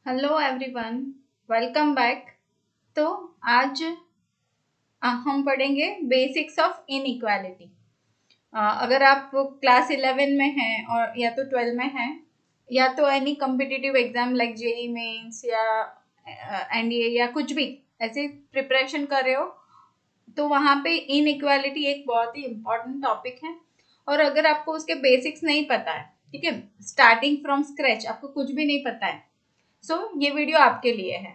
Hello everyone, welcome back. तो आज हम पढ़ेंगे बेसिक्स ऑफ इनइक्वालिटी। अगर आप क्लास 11 में हैं और या तो 12 में हैं या तो any competitive exam like JEE mains या एनडीए या कुछ भी ऐसे प्रिपरेशन कर रहे हो तो वहाँ पे इनइक्वालिटी एक बहुत ही इम्पोर्टेंट टॉपिक है। और अगर आपको उसके बेसिक्स नहीं पता है, ठीक है, स्टार्टिंग फ्रॉम स्क्रैच आपको कुछ भी नहीं पता है, ये वीडियो आपके लिए है।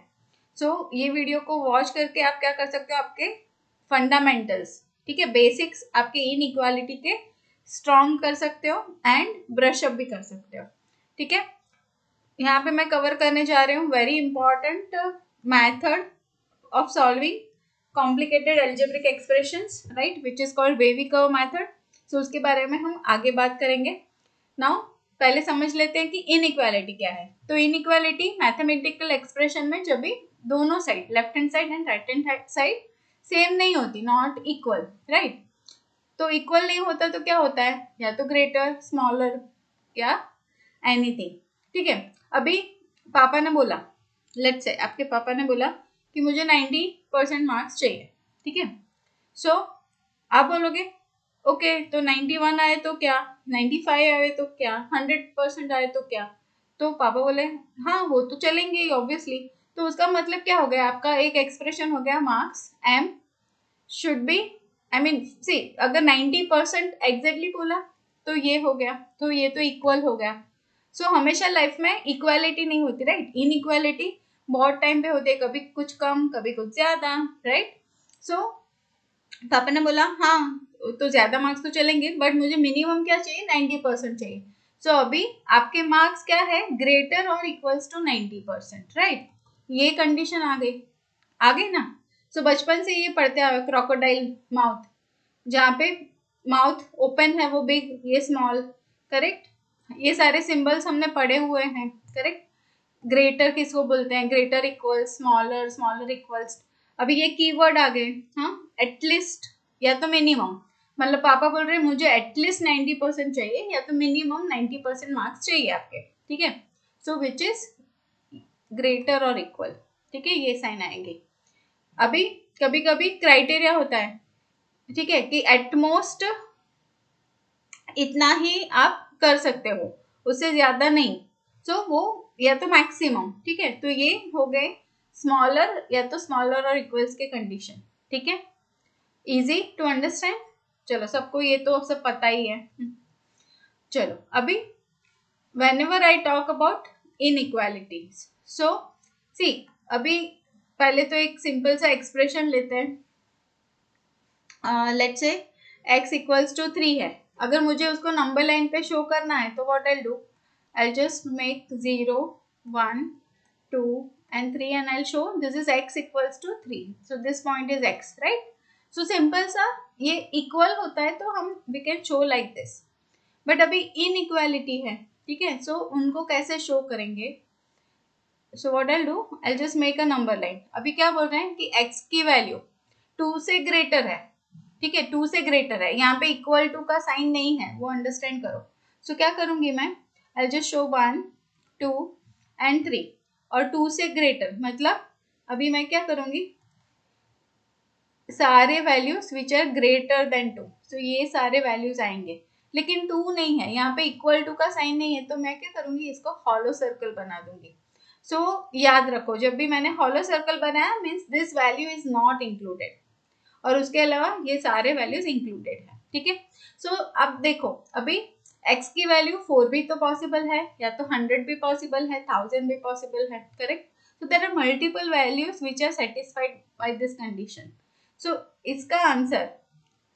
ये वीडियो को वॉच करके आप क्या कर सकते हो, आपके फंडामेंटल्स, ठीक है, बेसिक्स आपके इनइक्वालिटी के स्ट्रॉन्ग कर सकते हो एंड ब्रश अप भी कर सकते हो। ठीक है, यहाँ पे मैं कवर करने जा रही हूँ very important method of solving complicated algebraic expressions, right, which is called wavy curve method. उसके बारे में हम आगे बात करेंगे। नाउ पहले समझ लेते हैं कि इनइक्वालिटी क्या है। तो इनइक्वालिटी मैथमेटिकल एक्सप्रेशन में जब भी दोनों side, left hand side and right hand side same नहीं होती, नॉट इक्वल, राइट। तो इक्वल नहीं होता तो क्या होता है, या तो ग्रेटर, स्मॉलर या एनीथिंग। ठीक है, अभी पापा ने बोला, लेट्स से आपके पापा ने बोला कि मुझे 90% मार्क्स चाहिए। ठीक है, सो आप बोलोगे ओके, तो 91 आए तो क्या, 95 आए तो क्या, 100% आए तो क्या। तो पापा बोले हाँ वो तो चलेंगे ही ऑब्वियसली। तो उसका मतलब क्या हो गया, आपका एक एक्सप्रेशन हो गया, marks M should be, I mean C, अगर 90% एग्जैक्टली बोला तो ये हो गया, तो ये तो इक्वल हो गया। हमेशा लाइफ में इक्वालिटी नहीं होती, राइट, इनइक्वालिटी बहुत टाइम पे होती है, कभी कुछ कम कभी कुछ ज्यादा, राइट। पापा ने बोला हाँ तो ज्यादा मार्क्स तो चलेंगे बट मुझे मिनिमम क्या चाहिए, 90% चाहिए। अभी आपके मार्क्स क्या है, ग्रेटर और इक्वल्स टू 90%, राइट। ये कंडीशन आ गई ना। बचपन से ये पढ़ते आए, क्रोकोडाइल माउथ, जहाँ पे माउथ ओपन है वो बिग, ये स्मॉल, करेक्ट। ये सारे सिंबल्स हमने पढ़े हुए हैं, करेक्ट। ग्रेटर किसको बोलते हैं, greater equals, smaller, smaller equals. अभी ये कीवर्ड आ गए, हाँ, एटलीस्ट या तो मिनिमम, मतलब पापा बोल रहे हैं मुझे एटलीस्ट 90% चाहिए या तो मिनिमम 90% मार्क्स चाहिए आपके। ठीक है, विच इज ग्रेटर और इक्वल। ठीक है, ये साइन आएंगे। अभी कभी कभी क्राइटेरिया होता है, ठीक है, कि एटमोस्ट इतना ही आप कर सकते हो, उससे ज्यादा नहीं। वो या तो मैक्सिमम, ठीक है, तो ये हो गए स्मॉलर या तो स्मॉलर और इक्वल्स के कंडीशन। ठीक है, इजी टू अंडरस्टैंड। चलो सबको ये तो सब पता ही है। चलो अभी whenever I talk about inequalities, see, अभी पहले तो एक सिंपल सा एक्सप्रेशन लेते हैं। Let's say x equals to 3 है, अगर मुझे उसको नंबर लाइन पे शो करना है तो what I do, I just make 0 1 2 and 3 and I'll show this is x equals to 3, so this point is x, right. Simple सा ये इक्वल होता है तो हम we can show like this, but अभी इनइक्वालिटी है, ठीक है। उनको कैसे शो करेंगे, what I do, I just make a number line. अभी क्या बोल रहे हैं कि x की वैल्यू 2 से ग्रेटर है, ठीक है, 2 से ग्रेटर है, यहाँ पे इक्वल टू का साइन नहीं है, वो अंडरस्टैंड करो। क्या करूंगी मैं, आई जस्ट शो 1 2 and 3, और 2 से ग्रेटर मतलब अभी मैं क्या करूंगी, सारे values which are greater than 2, ये सारे वैल्यूज आएंगे, लेकिन 2 नहीं है यहाँ पे, इक्वल टू का साइन नहीं है, तो मैं क्या करूंगी, इसको हॉलो सर्कल बना दूंगी। याद रखो, जब भी मैंने हॉलो सर्कल बनाया means this value is not included, और उसके अलावा ये सारे वैल्यूज इंक्लूडेड है। ठीक है, अब देखो, अभी x की वैल्यू 4 भी तो पॉसिबल है, या तो 100 भी पॉसिबल है, 1000 भी पॉसिबल है, correct. There are multiple values which are satisfied by this condition. इसका आंसर,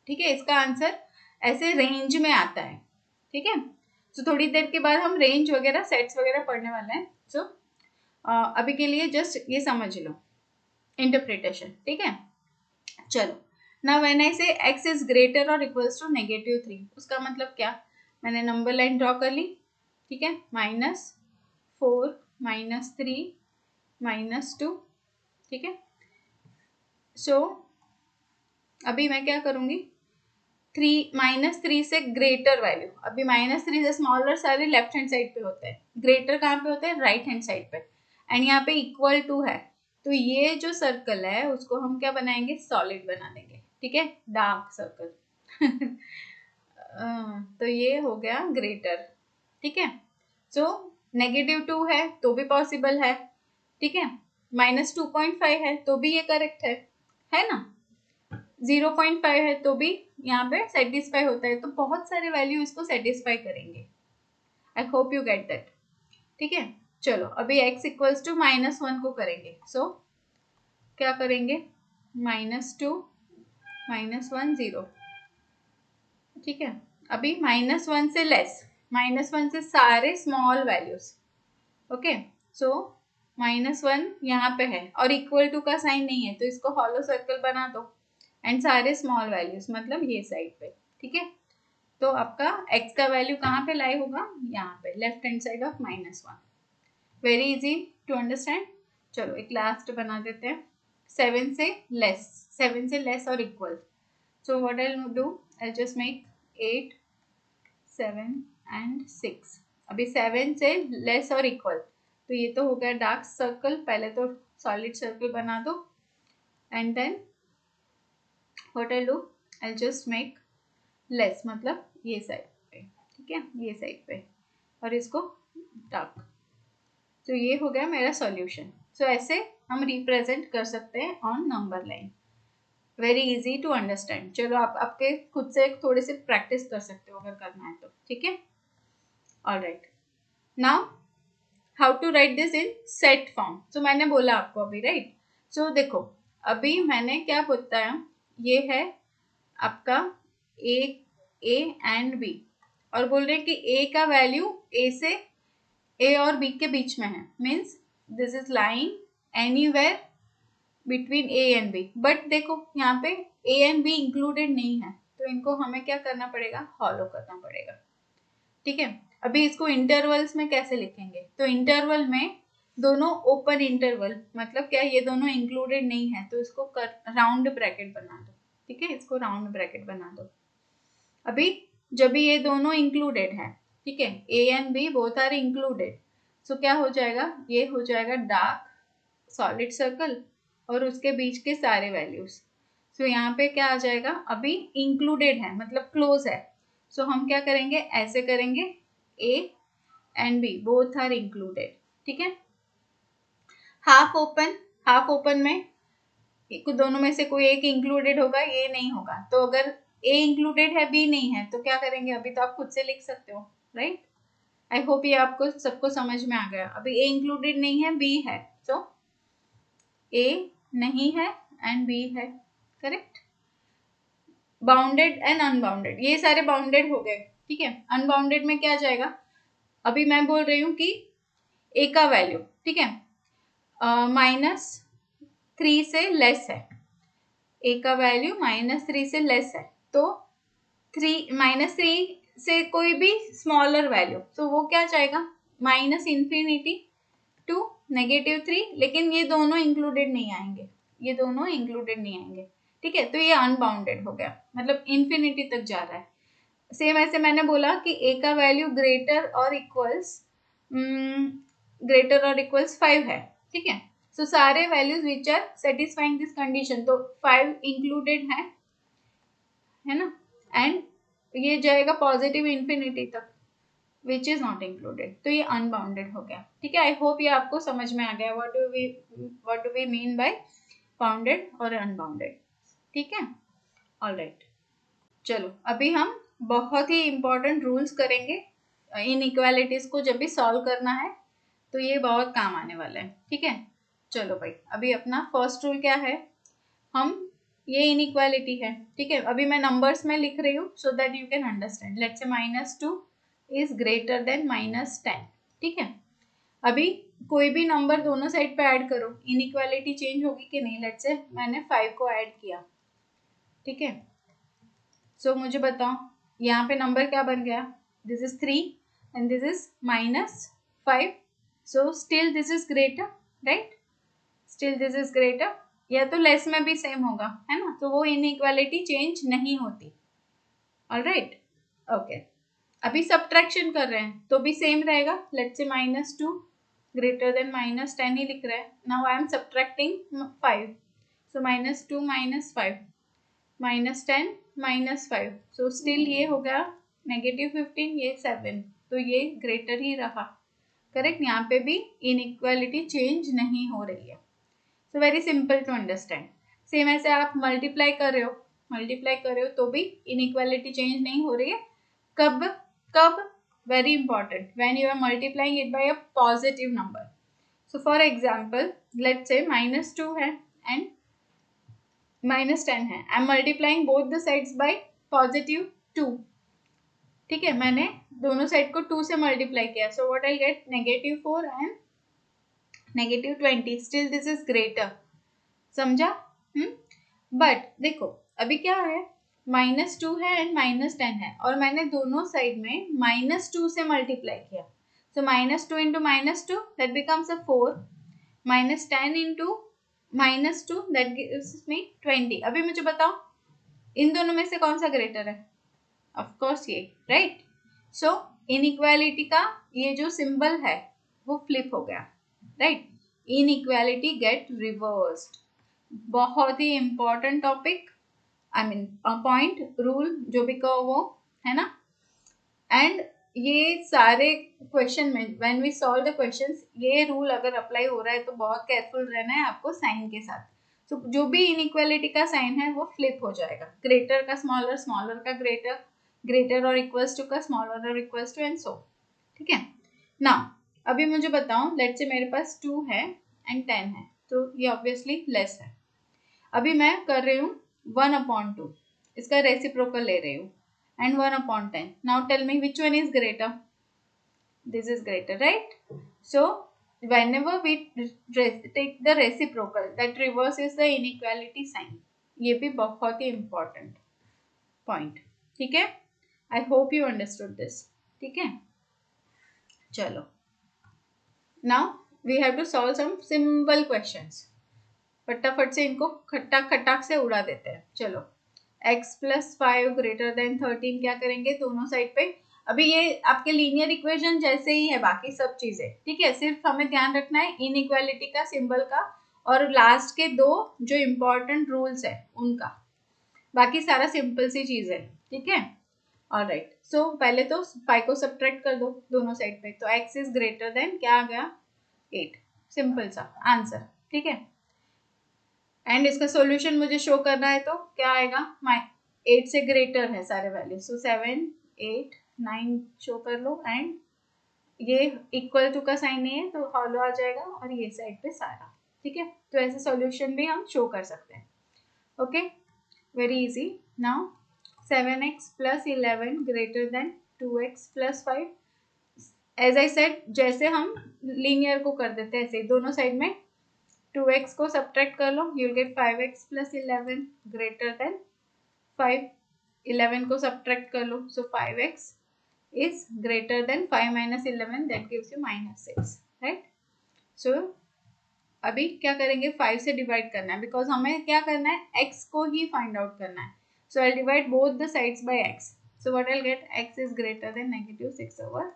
ठीक है, इसका आंसर ऐसे रेंज में आता है। ठीक है, थोड़ी देर के बाद हम रेंज वगैरह, सेट्स वगैरह पढ़ने वाले हैं। अभी के लिए जस्ट ये समझ लो इंटरप्रिटेशन। ठीक है, चलो ना, व्हेन आई से x इज ग्रेटर और इक्वल्स टू -3, उसका मतलब क्या, मैंने नंबर लाइन ड्रॉ कर ली, ठीक है, -4 -3 -2, ठीक है। अभी मैं क्या करूंगी, 3 से ग्रेटर वैल्यू, अभी -3 से स्मॉलर सारे लेफ्ट हैंड साइड पे होते हैं, ग्रेटर कहाँ पे होते हैं, राइट हैंड साइड पे। एंड यहाँ पे इक्वल टू है, तो ये जो सर्कल है उसको हम क्या बनाएंगे, सॉलिड बना देंगे, ठीक है, डार्क सर्कल। तो ये हो गया ग्रेटर, ठीक है। सो -2 है तो भी पॉसिबल है, ठीक है, -2.5 है तो भी ये करेक्ट है ना, 0.5 है तो भी यहाँ पे सेटिस्फाई होता है, तो बहुत सारे वैल्यू इसको सेटिस्फाई करेंगे। I hope you get that, ठीक है। चलो अभी x इक्वल्स टू -1 को करेंगे, सो क्या करेंगे, -2 -1 0, ठीक है। अभी -1 से लेस, -1 से सारे स्मॉल वैल्यूज, ओके। सो -1 यहाँ पे है और इक्वल टू का साइन नहीं है, तो इसको हॉलो सर्कल बना दो एंड सारे स्मॉल वैल्यूज मतलब ये साइड पे, ठीक है। तो आपका x का वैल्यू कहाँ पे लाई होगा, यहाँ पे left hand side of -1। Very easy to understand. चलो एक लास्ट बना देते हैं, 7 से लेस और equal. So what I will do, I just make 8 7 and 6। अभी 7 से लेस और इक्वल, तो ये तो हो गया डार्क सर्कल, पहले तो सॉलिड सर्कल बना दो and then what I do, I just make less मतलब ये साइड पे, ठीक है, ये साइड पे, और इसको डार्क। तो ये हो गया मेरा सॉल्यूशन। सो ऐसे हम रिप्रेजेंट कर सकते हैं on number line, very easy to understand. चलो आप आपके खुद से थोड़े से प्रैक्टिस कर सकते हो अगर करना है तो, ठीक है। Alright, now how to write this in set form. So मैंने बोला आपको अभी, राइट। सो देखो अभी मैंने क्या बताया, ये है आपका ए एंड बी, और बोल रहे हैं कि ए का वैल्यू ए से ए और बी के बीच में है, means this is lying anywhere between A and B. But देखो यहाँ पे ए एंड बी इंक्लूडेड नहीं है, तो इनको हमें क्या करना पड़ेगा, हॉलो करना पड़ेगा, ठीक है। अभी इसको इंटरवल्स में कैसे लिखेंगे, तो इंटरवल में दोनों ओपन इंटरवल मतलब क्या, ये दोनों इंक्लूडेड नहीं है, तो इसको राउंड ब्रैकेट बना दो, ठीक है, इसको राउंड ब्रैकेट बना दो। अभी जब भी ये दोनों इंक्लूडेड है, ठीक है, A and B both are included, so क्या हो जाएगा, ये हो जाएगा डार्क सॉलिड सर्कल और उसके बीच के सारे वैल्यूज। सो यहाँ पे क्या आ जाएगा, अभी इंक्लूडेड है मतलब क्लोज है, सो हम क्या करेंगे, ऐसे करेंगे, A and B both are included, ठीक है। हाफ ओपन में दोनों में से कोई एक इंक्लूडेड होगा, ये नहीं होगा, तो अगर ए इंक्लूडेड है बी नहीं है तो क्या करेंगे, अभी तो आप खुद से लिख सकते हो, राइट। आई होप ये आपको सबको समझ में आ गया। अभी ए इंक्लूडेड नहीं है, बी है, सो ए नहीं है एंड बी है, करेक्ट। बाउंडेड एंड अनबाउंडेड, ये सारे बाउंडेड हो गए, ठीक है। अनबाउंडेड में क्या जाएगा, अभी मैं बोल रही हूँ कि ए का वैल्यू, ठीक है, -3 से लेस है, ए का वैल्यू -3 से लेस है, तो -3 से कोई भी स्मॉलर वैल्यू, तो वो क्या जाएगा, -∞ टू -3, लेकिन ये दोनों इंक्लूडेड नहीं आएंगे, ये दोनों इंक्लूडेड नहीं आएंगे, ठीक है। तो ये अनबाउंडेड हो गया, मतलब इन्फिनिटी तक जा रहा है। सेम ऐसे मैंने बोला कि ए का वैल्यू ग्रेटर और इक्वल्स 5 है, ठीक है। सो सारे values which are satisfying this condition, तो 5 इंक्लूडेड है ना, एंड ये जाएगा पॉजिटिव इन्फिनिटी तक विच इज नॉट इंक्लूडेड, तो ये अनबाउंडेड हो गया, ठीक है। आई होप ये आपको समझ में आ गया what do we mean by bounded और अनबाउंडेड, ठीक है। ऑलराइट, चलो अभी हम बहुत ही इंपॉर्टेंट रूल्स करेंगे इन इक्वालिटीज को जब भी सॉल्व करना है, तो ये बहुत काम आने वाला है, ठीक है। चलो भाई, अभी अपना फर्स्ट रूल क्या है, हम ये इनइक्वालिटी है, ठीक है, अभी मैं नंबर्स में लिख रही हूँ so that you can understand. Let's say -2 is greater then -10, ठीक है। अभी कोई भी नंबर दोनों साइड पे ऐड करो, इनइक्वालिटी चेंज होगी कि नहीं। लेट्स से मैंने 5 को ऐड किया, ठीक है। सो मुझे बताओ यहाँ पे नंबर क्या बन गया, this is 3 and this is -5, so still this is greater, right, still this is greater, या तो लेस में भी सेम होगा, है ना, तो वो इनइक्वालिटी चेंज नहीं होती। Alright, okay. अभी सब्ट्रैक्शन कर रहे हैं तो भी सेम रहेगा, लेट्स से -2 ग्रेटर देन -10 ही लिख रहा है. Now I am subtracting 5. So -2 -5 -10 -5. So still ये हो गया -15, ये 7. तो ये ग्रेटर ही रहा. करेक्ट. यहाँ पे भी इनइक्वालिटी चेंज नहीं हो रही है. So very simple to understand. Same ऐसे आप मल्टीप्लाई कर रहे हो तो भी इनइक्वालिटी चेंज नहीं हो रही है. कब कब very important, when you are multiplying it by a positive number. So for example let's say -2 है एंड -10 है. I am multiplying both the sides by +2. ठीक है, मैंने दोनों साइड को 2 से मल्टीप्लाई किया. सो what I gate -4 and -20. Still this is greater. समझा? बट देखो अभी क्या है, -2 है एंड -10 है और मैंने दोनों साइड में -2 से मल्टीप्लाई किया. सो -2 into -2 that becomes a 4. -10 into -2 that gives me 20. अभी मुझे बताओ इन दोनों में से कौन सा ग्रेटर है? ऑफ कोर्स ये, राइट. सो इनइक्वालिटी का ये जो सिंबल है वो फ्लिप हो गया, राइट. Inequality get reversed. बहुत ही important topic, I mean point, rule, जो भी कहो वो, है ना. एंड ये सारे क्वेश्चन में when we solve the questions ये रूल अगर अप्लाई हो रहा है तो बहुत केयरफुल रहना है आपको साइन के साथ. तो जो भी इनइक्वालिटी का साइन है वो फ्लिप हो जाएगा. ग्रेटर का स्मॉलर, स्मॉलर का ग्रेटर, ग्रेटर और इक्वल्स टू का स्मॉलर और इक्वल्स टू एंड सो. ठीक है. नाउ अभी मुझे बताओ लेट्स से मेरे पास 2 है एंड 10 है तो ये ऑब्वियसली लेस है. अभी मैं कर रही हूँ 1/2, इसका रेसिप्रोकल ले रही हूँ and 1/10. Now tell me which one is greater? This is greater, right? So whenever we take the reciprocal, that reverses the inequality sign. ये भी बहुत ही important point. ठीक है? I hope you understood this. ठीक है? चलो. Now we have to solve some simple questions. फटाफट से इनको खटाक खटाक से उड़ा देते हैं. चलो. x + 5 greater than 13 क्या करेंगे दोनों साइड पे. अभी ये आपके लीनियर इक्वेशन जैसे ही है बाकी सब चीजें. ठीक है, सिर्फ हमें ध्यान रखना है इनइक्वालिटी का सिंबल का और लास्ट के दो जो इम्पोर्टेंट रूल्स है उनका. बाकी सारा सिंपल सी चीज है. ठीक है. ऑलराइट. सो पहले तो 5 को सब्ट्रैक्ट कर दो दोनों साइड पे. तो x इज ग्रेटर देन क्या आ गया 8. सिंपल सा आंसर. ठीक है. एंड इसका सॉल्यूशन मुझे शो करना है तो क्या आएगा, 8 से ग्रेटर है सारे वैल्यू. सो 7 8 9 शो कर लो एंड ये इक्वल टू का साइन नहीं है तो हॉलो आ जाएगा और ये साइड पे सारा. ठीक है. तो ऐसे सॉल्यूशन भी हम शो कर सकते हैं. Okay, very easy. Now 7x + 11 greater than 2x + 5. As I said जैसे हम लीनियर को कर देते हैं ऐसे दोनों साइड में 2x को सब्ट्रैक्ट कर लो, you will get 5x + 11 greater than 5. 11 को सब्ट्रैक्ट कर लो, so 5x is greater than 5 - 11 that gives you -6, right. So अभी क्या करेंगे, 5 से डिवाइड करना है बिकॉज हमें क्या करना है x को ही फाइंड आउट करना है. So I divide both the sides by x. So what I get, x is greater than -6/5.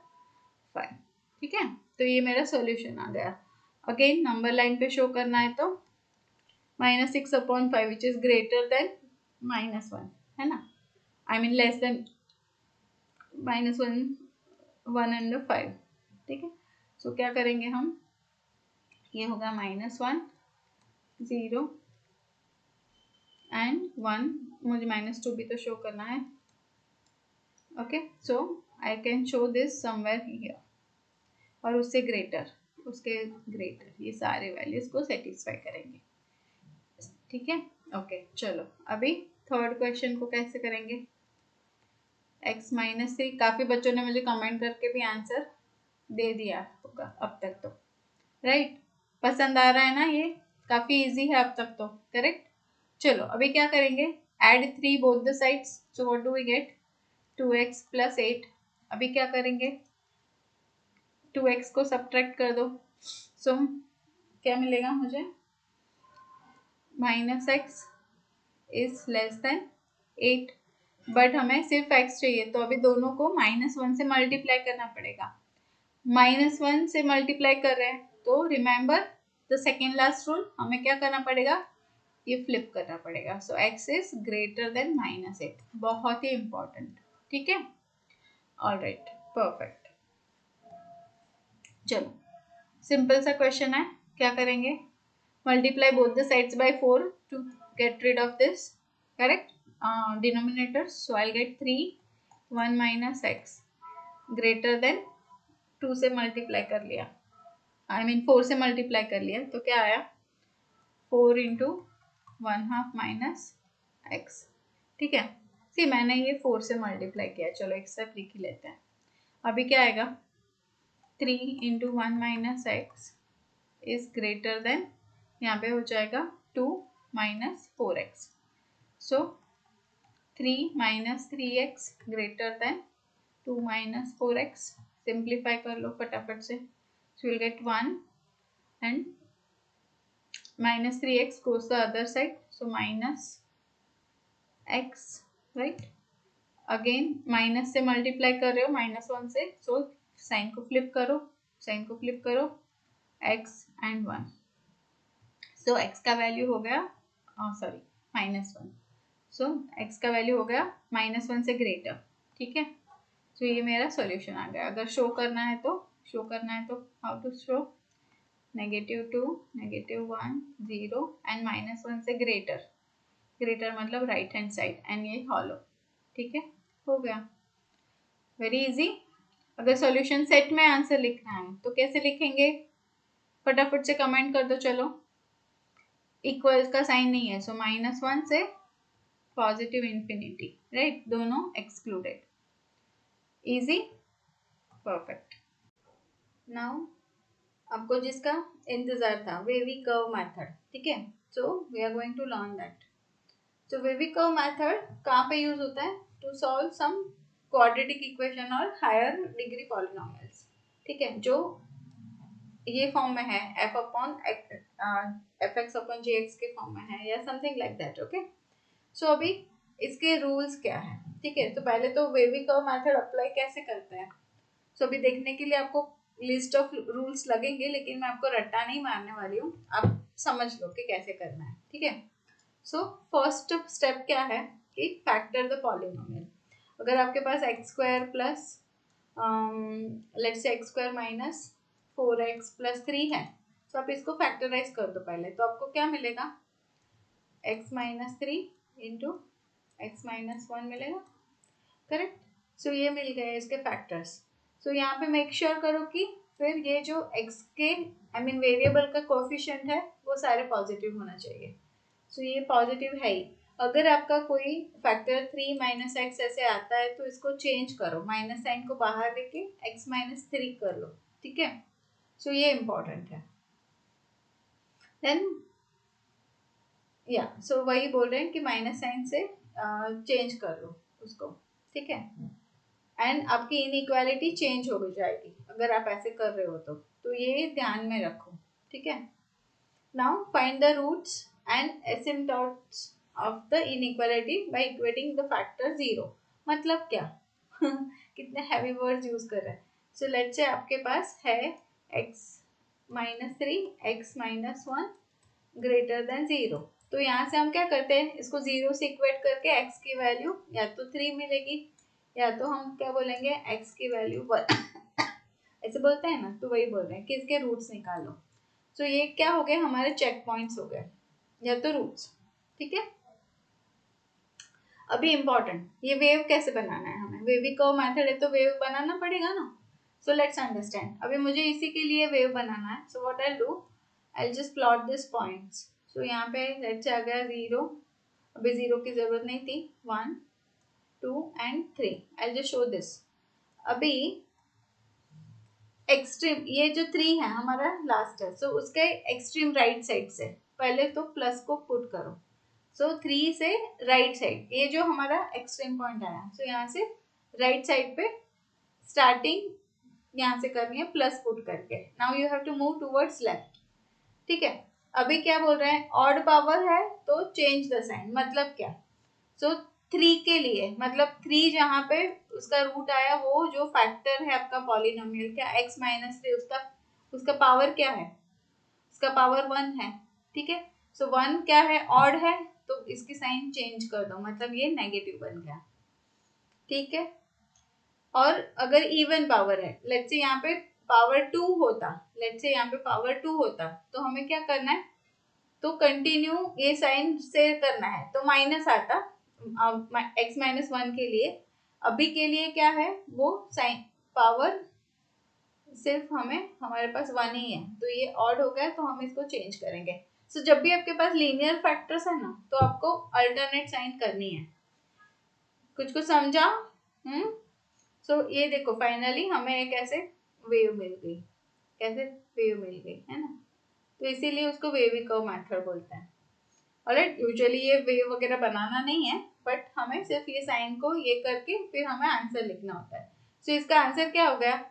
ठीक है. तो ये मेरा सॉल्यूशन आ गया. अगेन नंबर लाइन पे शो करना है तो -6/5 विच इज ग्रेटर देन -1, है ना. I mean less than -1 1 and 5. ठीक है. सो क्या करेंगे हम, ये होगा -1 0 एंड 1. मुझे -2 भी तो शो करना है. Okay. So I can show this somewhere here और उससे ग्रेटर, उसके ग्रेटर, ये सारे वैल्यूज को सेटिस्फाई करेंगे. ठीक है. ओके. चलो अभी थर्ड क्वेश्चन को कैसे करेंगे. x - 3. काफी बच्चों ने मुझे कमेंट करके भी आंसर दे दिया होगा अब तक तो, राइट. पसंद आ रहा है ना, ये काफी इजी है अब तक तो, करेक्ट. चलो अभी क्या करेंगे, add 3 both the sides. So what do we get, 2x + 8. अभी क्या करेंगे, 2x को सब्ट्रैक्ट कर दो. सो क्या मिलेगा मुझे, -x is less than 8. But हमें सिर्फ x चाहिए तो अभी दोनों को -1 से मल्टीप्लाई करना पड़ेगा. -1 से मल्टीप्लाई कर रहे हैं तो remember the second last rule, हमें क्या करना पड़ेगा, ये फ्लिप करना पड़ेगा. So x is greater than -8. बहुत ही इंपॉर्टेंट. ठीक है, ऑलराइट, परफेक्ट. चलो, सिंपल सा क्वेश्चन है. क्या करेंगे, multiply both the sides by 4 to get rid of this, correct, denominator. So I'll get 3 1 minus x greater than 2 से मल्टीप्लाई कर लिया, I mean 4 से मल्टीप्लाई कर लिया, तो क्या आया, 4 इंटू 1/2 माइनस एक्स. ठीक है, सी मैंने ये 4 से मल्टीप्लाई किया, चलो एक साथ लिख ही लेते हैं. अभी क्या आएगा, 3 into 1 minus x is greater then, यहाँ पे हो जाएगा 2 माइनस 4x. सो 3 minus 3x greater than 2 minus 4x. Simplify कर लो फटाफट से. So will get 1 and minus 3x goes the other side, so minus x, right. Again minus से multiply कर रहे हो -1 से, so साइन को फ्लिप करो, x and 1. so x का वैल्यू हो गया, सॉरी -1, so x का वैल्यू हो गया -1 से ग्रेटर. ठीक है, so ये मेरा सॉल्यूशन आ गया. अगर शो करना है तो हाउ टू शो, -2, -1, 0 एंड -1 से ग्रेटर मतलब राइट हैंड साइड एंड ये हॉलो. ठीक है, हो गया, वेरी इजी. अगर सॉल्यूशन सेट में आंसर लिखना है तो कैसे लिखेंगे, फटाफट से कमेंट कर दो. चलो, इक्वल का साइन नहीं है, सो -1 से पॉजिटिव इंफिनिटी, राइट, दोनों एक्सक्लूडेड. Easy, perfect. नाउ आपको जिसका इंतजार था, वेवी कर्व मेथड. ठीक है, so we are going to learn that. So wavy curve method कहाँ पे यूज होता है, to solve some quadratic equation और हायर डिग्री पॉलिनोमियल्स. ठीक है, जो ये फॉर्म में है, f(x upon gx) के फॉर्म में है, या समथिंग लाइक दैट. ओके, सो अभी इसके रूल्स क्या है. ठीक है, तो पहले तो वेवी कर्व मेथड अप्लाई कैसे करते हैं, सो अभी देखने के लिए आपको लिस्ट ऑफ रूल्स लगेंगे, लेकिन मैं आपको रट्टा नहीं मारने वाली हूँ, आप समझ लो कि कैसे करना है. ठीक है, सो फर्स्ट स्टेप क्या है कि फैक्टर द पॉलिनोमियल. अगर आपके पास x² plus let's say x² minus 4x plus 3 है, तो आप इसको फैक्टराइज कर दो पहले. तो आपको क्या मिलेगा, x minus 3 into x minus 1 मिलेगा, करेक्ट. सो ये मिल गए इसके फैक्टर्स. सो यहाँ पे मेक श्योर करो कि फिर ये जो x के वेरिएबल का कोफिशिएंट है वो सारे पॉजिटिव होना चाहिए. सो ये पॉजिटिव है ही. अगर आपका कोई फैक्टर 3 माइनस एक्स ऐसे आता है तो इसको चेंज करो, माइनस साइन को बाहर लेके x माइनस 3 कर लो. ठीक है, सो ये इम्पोर्टेंट है. देन सो वही बोल रहे हैं कि माइनस साइन से चेंज कर लो उसको. ठीक है, एंड आपकी इनइक्वालिटी चेंज हो जाएगी अगर आप ऐसे कर रहे हो तो ये ध्यान में रखो. ठीक है, now find the roots and asymptotes of the inequality by equating the factor 0. मतलब क्या कितने हैवी वर्ड्स यूज कर रहे हैं. सो लेट्स से आपके पास है x minus 3 x minus 1 greater than 0. तो यहाँ से हम क्या करते हैं, इसको 0 से इक्वेट करके x की वैल्यू या तो 3 मिलेगी, या तो हम क्या बोलेंगे, x की वैल्यू 1 ऐसे बोलते हैं ना, तो वही बोल रहे हैं कि इसके रूट्स निकालो. तो ये क्या हो गए, हमारे चेक पॉइंट्स हो गए या तो रूट्स. ठीक है, अभी इम्पोर्टेंट, ये वेव कैसे बनाना है हमें, वेवी कर्व मेथड है तो वेव बनाना पड़ेगा ना. So let's understand. अभी मुझे इसी के लिए वेव बनाना है. So what I do, I just plot this points. So यहाँ पे लेट्स आ गया 0, अभी 0 की जरूरत नहीं थी, 1 2 and 3. I just show this. अभी एक्सट्रीम, ये जो 3 है हमारा लास्ट है, सो उसके एक्सट्रीम राइट साइड से पहले तो प्लस को पुट करो. सो 3 से राइट साइड, ये जो हमारा एक्सट्रीम पॉइंट आया, सो यहाँ से राइट साइड पे स्टार्टिंग यहाँ से करनी है प्लस पुट करके. Now you have to move towards left. ठीक है, अभी क्या बोल रहे हैं, ऑड पावर है तो चेंज द साइन. मतलब क्या, सो 3 के लिए मतलब 3 जहाँ पे उसका रूट आया, वो जो फैक्टर है आपका पॉलिनोमियल का x माइनस 3, उसका पावर क्या है, इसका पावर 1 है, ठीक है। सो 1 क्या है, ऑड है, तो इसकी साइन चेंज कर दो, मतलब ये नेगेटिव बन गया, ठीक है। और अगर इवन पावर है, लेट्स से यहाँ पे पावर 2 होता, लेट्स से यहाँ पे पावर 2 होता, तो हमें क्या करना है, तो कंटिन्यू ये साइन से करना है, तो माइनस आता x माइनस 1 के लिए। अभी के लिए क्या है, वो साइन पावर सिर्फ हमारे पास 1 ही है, तो ये ऑड हो गया, तो हम इसको चेंज करेंगे। सो जब भी आपके पास लीनियर फैक्टर्स है ना, तो आपको अल्टरनेट साइन करनी है। कुछ समझा? सो ये देखो, फाइनली हमें एक ऐसे वेव मिल गई, कैसे वेव मिल गई, है ना, तो इसीलिए उसको वेवी कर्व मेथड बोलते हैं। ऑलराइट, यूजुअली ये वेव वगैरह बनाना नहीं है, बट हमें सिर्फ ये साइन को ये करके फिर हमें आंसर लिखना होता है। सो इसका आंसर क्या हो गया,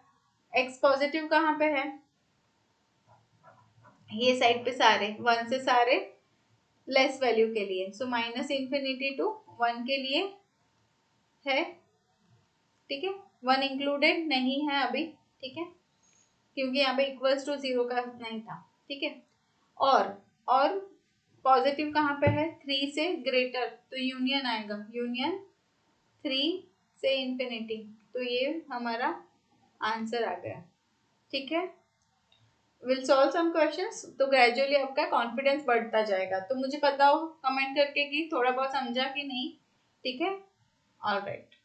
x पॉजिटिव कहाँ पे है, ये साइड पे सारे 1 से सारे लेस वैल्यू के लिए, सो माइनस इन्फिनिटी टू 1 के लिए है, ठीक है। 1 इंक्लूडेड नहीं है अभी, ठीक है, क्योंकि यहाँ पे इक्वल्स टू 0 का नहीं था, ठीक है। और पॉजिटिव कहाँ पे है, 3 से ग्रेटर, तो यूनियन आएगा, यूनियन 3 से इंफिनिटी, तो ये हमारा आंसर आ गया, ठीक है। विल सॉल्व सम क्वेश्चंस, तो ग्रेजुअली आपका कॉन्फिडेंस बढ़ता जाएगा। तो मुझे पता हो कमेंट करके कि थोड़ा बहुत समझा कि नहीं, ठीक है। ऑलराइट,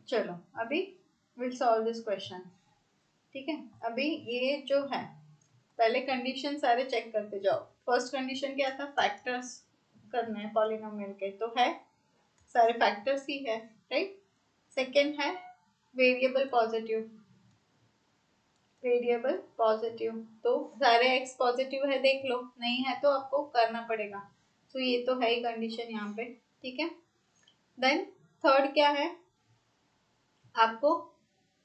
चलो अभी विल सॉल्व दिस क्वेश्चन, ठीक है। अभी ये जो है, पहले कंडीशन सारे चेक करते जाओ। फर्स्ट कंडीशन क्या था, फैक्टर्स करने हैं पॉलिनोमियल के, तो है सारे फैक्टर्स ही है, राइट। सेकेंड है वेरिएबल पॉजिटिव, वेरिएबल पॉजिटिव, तो सारे x पॉजिटिव है, देख लो, नहीं है तो आपको करना पड़ेगा। तो ये तो है ही कंडीशन यहाँ पे, ठीक है। देन थर्ड क्या है, आपको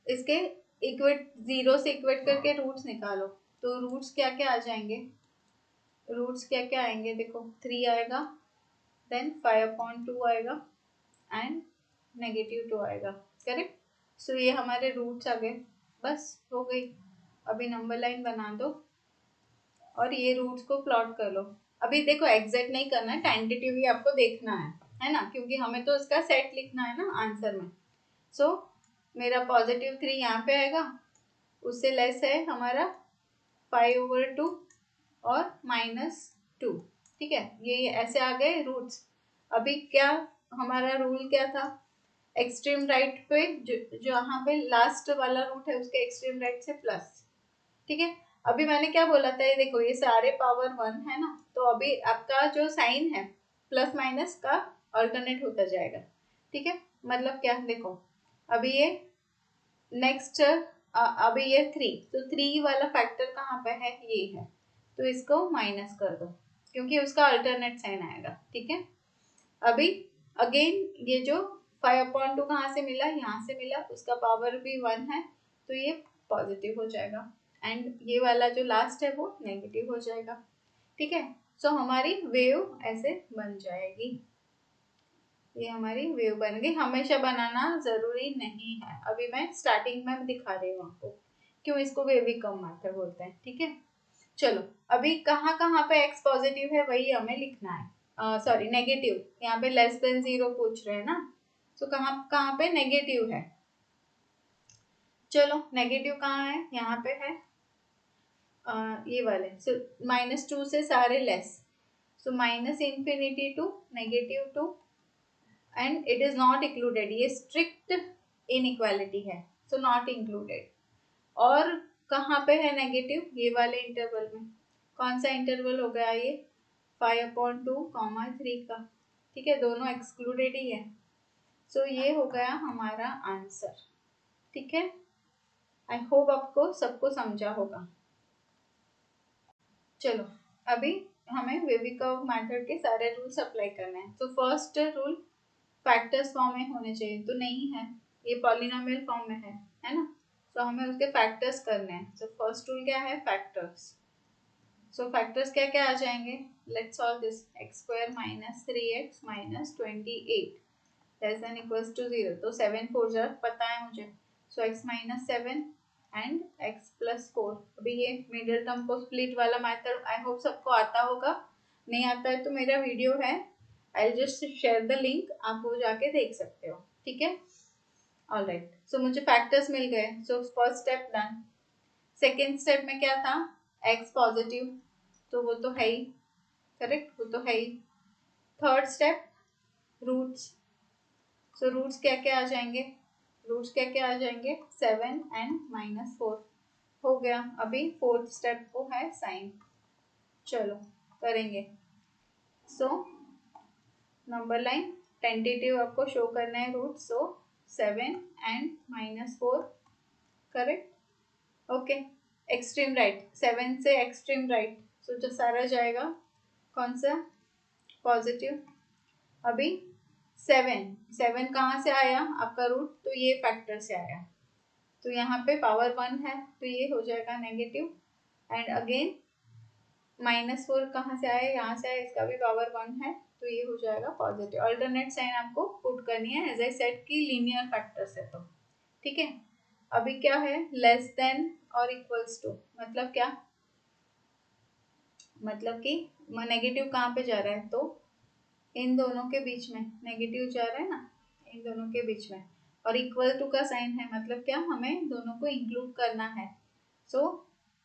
इसके इक्वेट 0 से इक्वेट करके रूट्स निकालो। तो रूट्स क्या क्या आ जाएंगे, रूट्स क्या क्या आएंगे, देखो 3 आएगा, देन 5/2 आएगा एंड -2 आएगा, करेक्ट। सो ये हमारे रूट्स आ गए, बस हो गई। अभी नंबर लाइन बना दो और ये रूट्स को प्लॉट कर लो। अभी देखो एग्जैक्ट नहीं करना है, टेंटेटिव ही आपको देखना है ना, क्योंकि हमें तो इसका सेट लिखना है ना आंसर में। सो मेरा +3 यहाँ पे आएगा, उससे लेस है हमारा 5/2 और -2, ठीक है। ये ऐसे आ गए रूट्स। अभी क्या हमारा रूल क्या था, एक्सट्रीम राइट पे जो यहाँ पे लास्ट वाला रूट है उसके एक्सट्रीम राइट से प्लस, ठीक है। अभी मैंने क्या बोला था, ये देखो ये सारे पावर 1 है ना, तो अभी आपका जो साइन है प्लस माइनस का अल्टरनेट होता जाएगा, ठीक है। मतलब क्या, देखो अभी ये नेक्स्ट, अभी ये 3, तो 3 वाला फैक्टर कहाँ पे है, ये है, तो इसको माइनस कर दो क्योंकि उसका अल्टरनेट साइन आएगा, ठीक है। अभी अगेन ये जो 5/2 कहाँ से मिला, यहाँ से मिला, उसका पावर भी 1 है, तो ये पॉजिटिव हो जाएगा एंड ये वाला जो लास्ट है वो नेगेटिव हो जाएगा, ठीक है। सो हमारी वेव ऐसे बन जाएगी, ये हमारी वेव बन गई। हमेशा बनाना जरूरी नहीं है, अभी मैं स्टार्टिंग में दिखा रही हूँ आपको क्यों इसको वेवी कम मेथड बोलते हैं, ठीक है। चलो अभी कहाँ कहाँ पे x पॉजिटिव है वही हमें लिखना है, सॉरी नेगेटिव, यहाँ पे <0 पूछ रहे हैं ना, तो कहाँ कहाँ पे नेगेटिव है। चलो नेगेटिव कहाँ है, यहाँ पे है, ये वाले, सो -2 से सारे less, so -∞ to -2 and it is not included, ये स्ट्रिक्ट इनइक्वालिटी है, सो नॉट इंक्लूडेड। और कहाँ पे है नेगेटिव, ये वाले इंटरवल में, कौन सा इंटरवल हो गया ये, 5/2, 3 का, ठीक है, दोनों एक्सक्लूडेड ही है। सो ये हो गया हमारा आंसर, ठीक है। आई होप आपको सबको समझा होगा। चलो अभी हमें वेवी कर्व मेथड के सारे रूल्स अप्लाई करने हैं। तो फर्स्ट रूल, फैक्टर्स फॉर्म में होने चाहिए, तो नहीं है, ये पॉलिनोमियल फॉर्म में है ना, तो हमें उसके फैक्टर्स करने हैं। तो फर्स्ट रूल क्या है, फैक्टर्स। सो फैक्टर्स क्या क्या आ जाएंगे, let's solve this, x² - 3x - 28 < 0, तो 7 4 पता है मुझे, सो x - 7 एंड x प्लस 4। अभी ये मिडिल टर्म को स्प्लिट वाला मेथड आई होप सबको आता होगा, नहीं आता है तो मेरा वीडियो है, I just share the link, आप वो जाके देख सकते हो, ठीक है। ऑलराइट, सो मुझे फैक्टर्स मिल गए, so first step done. Second step में क्या था, x पॉजिटिव, तो वो तो है ही, करेक्ट, वो तो है ही। Third step roots, so roots क्या क्या आ जाएंगे, रूट्स क्या क्या आ जाएंगे, 7 एंड -4 हो गया। अभी फोर्थ स्टेप को है साइन, चलो करेंगे। सो नंबर लाइन टेंटेटिव आपको शो करना है root, so 7 and -4, correct, okay. Extreme right, 7 से एक्सट्रीम राइट, सो जो सारा जाएगा कौन सा, पॉजिटिव। अभी 7 कहाँ से आया आपका रूट, तो ये फैक्टर से आया, तो यहाँ पे पावर 1 है तो ये हो जाएगा नेगेटिव, एंड अगेन -4 कहाँ से आया, यहाँ से आया, इसका भी पावर 1 है तो ये हो जाएगा पॉजिटिव। अल्टरनेट साइन आपको पुट करनी है, एज आई सेड की लीनियर फैक्टर्स है तो, ठीक है। अभी क्या है, लेस देन और इक्वल्स टू, मतलब क्या, मतलब कि नेगेटिव कहाँ पे जा रहा है, तो इन दोनों के बीच में नेगेटिव जा रहा है ना, इन दोनों के बीच में, और इक्वल टू का साइन है, मतलब क्या, हमें दोनों को इंक्लूड करना है। So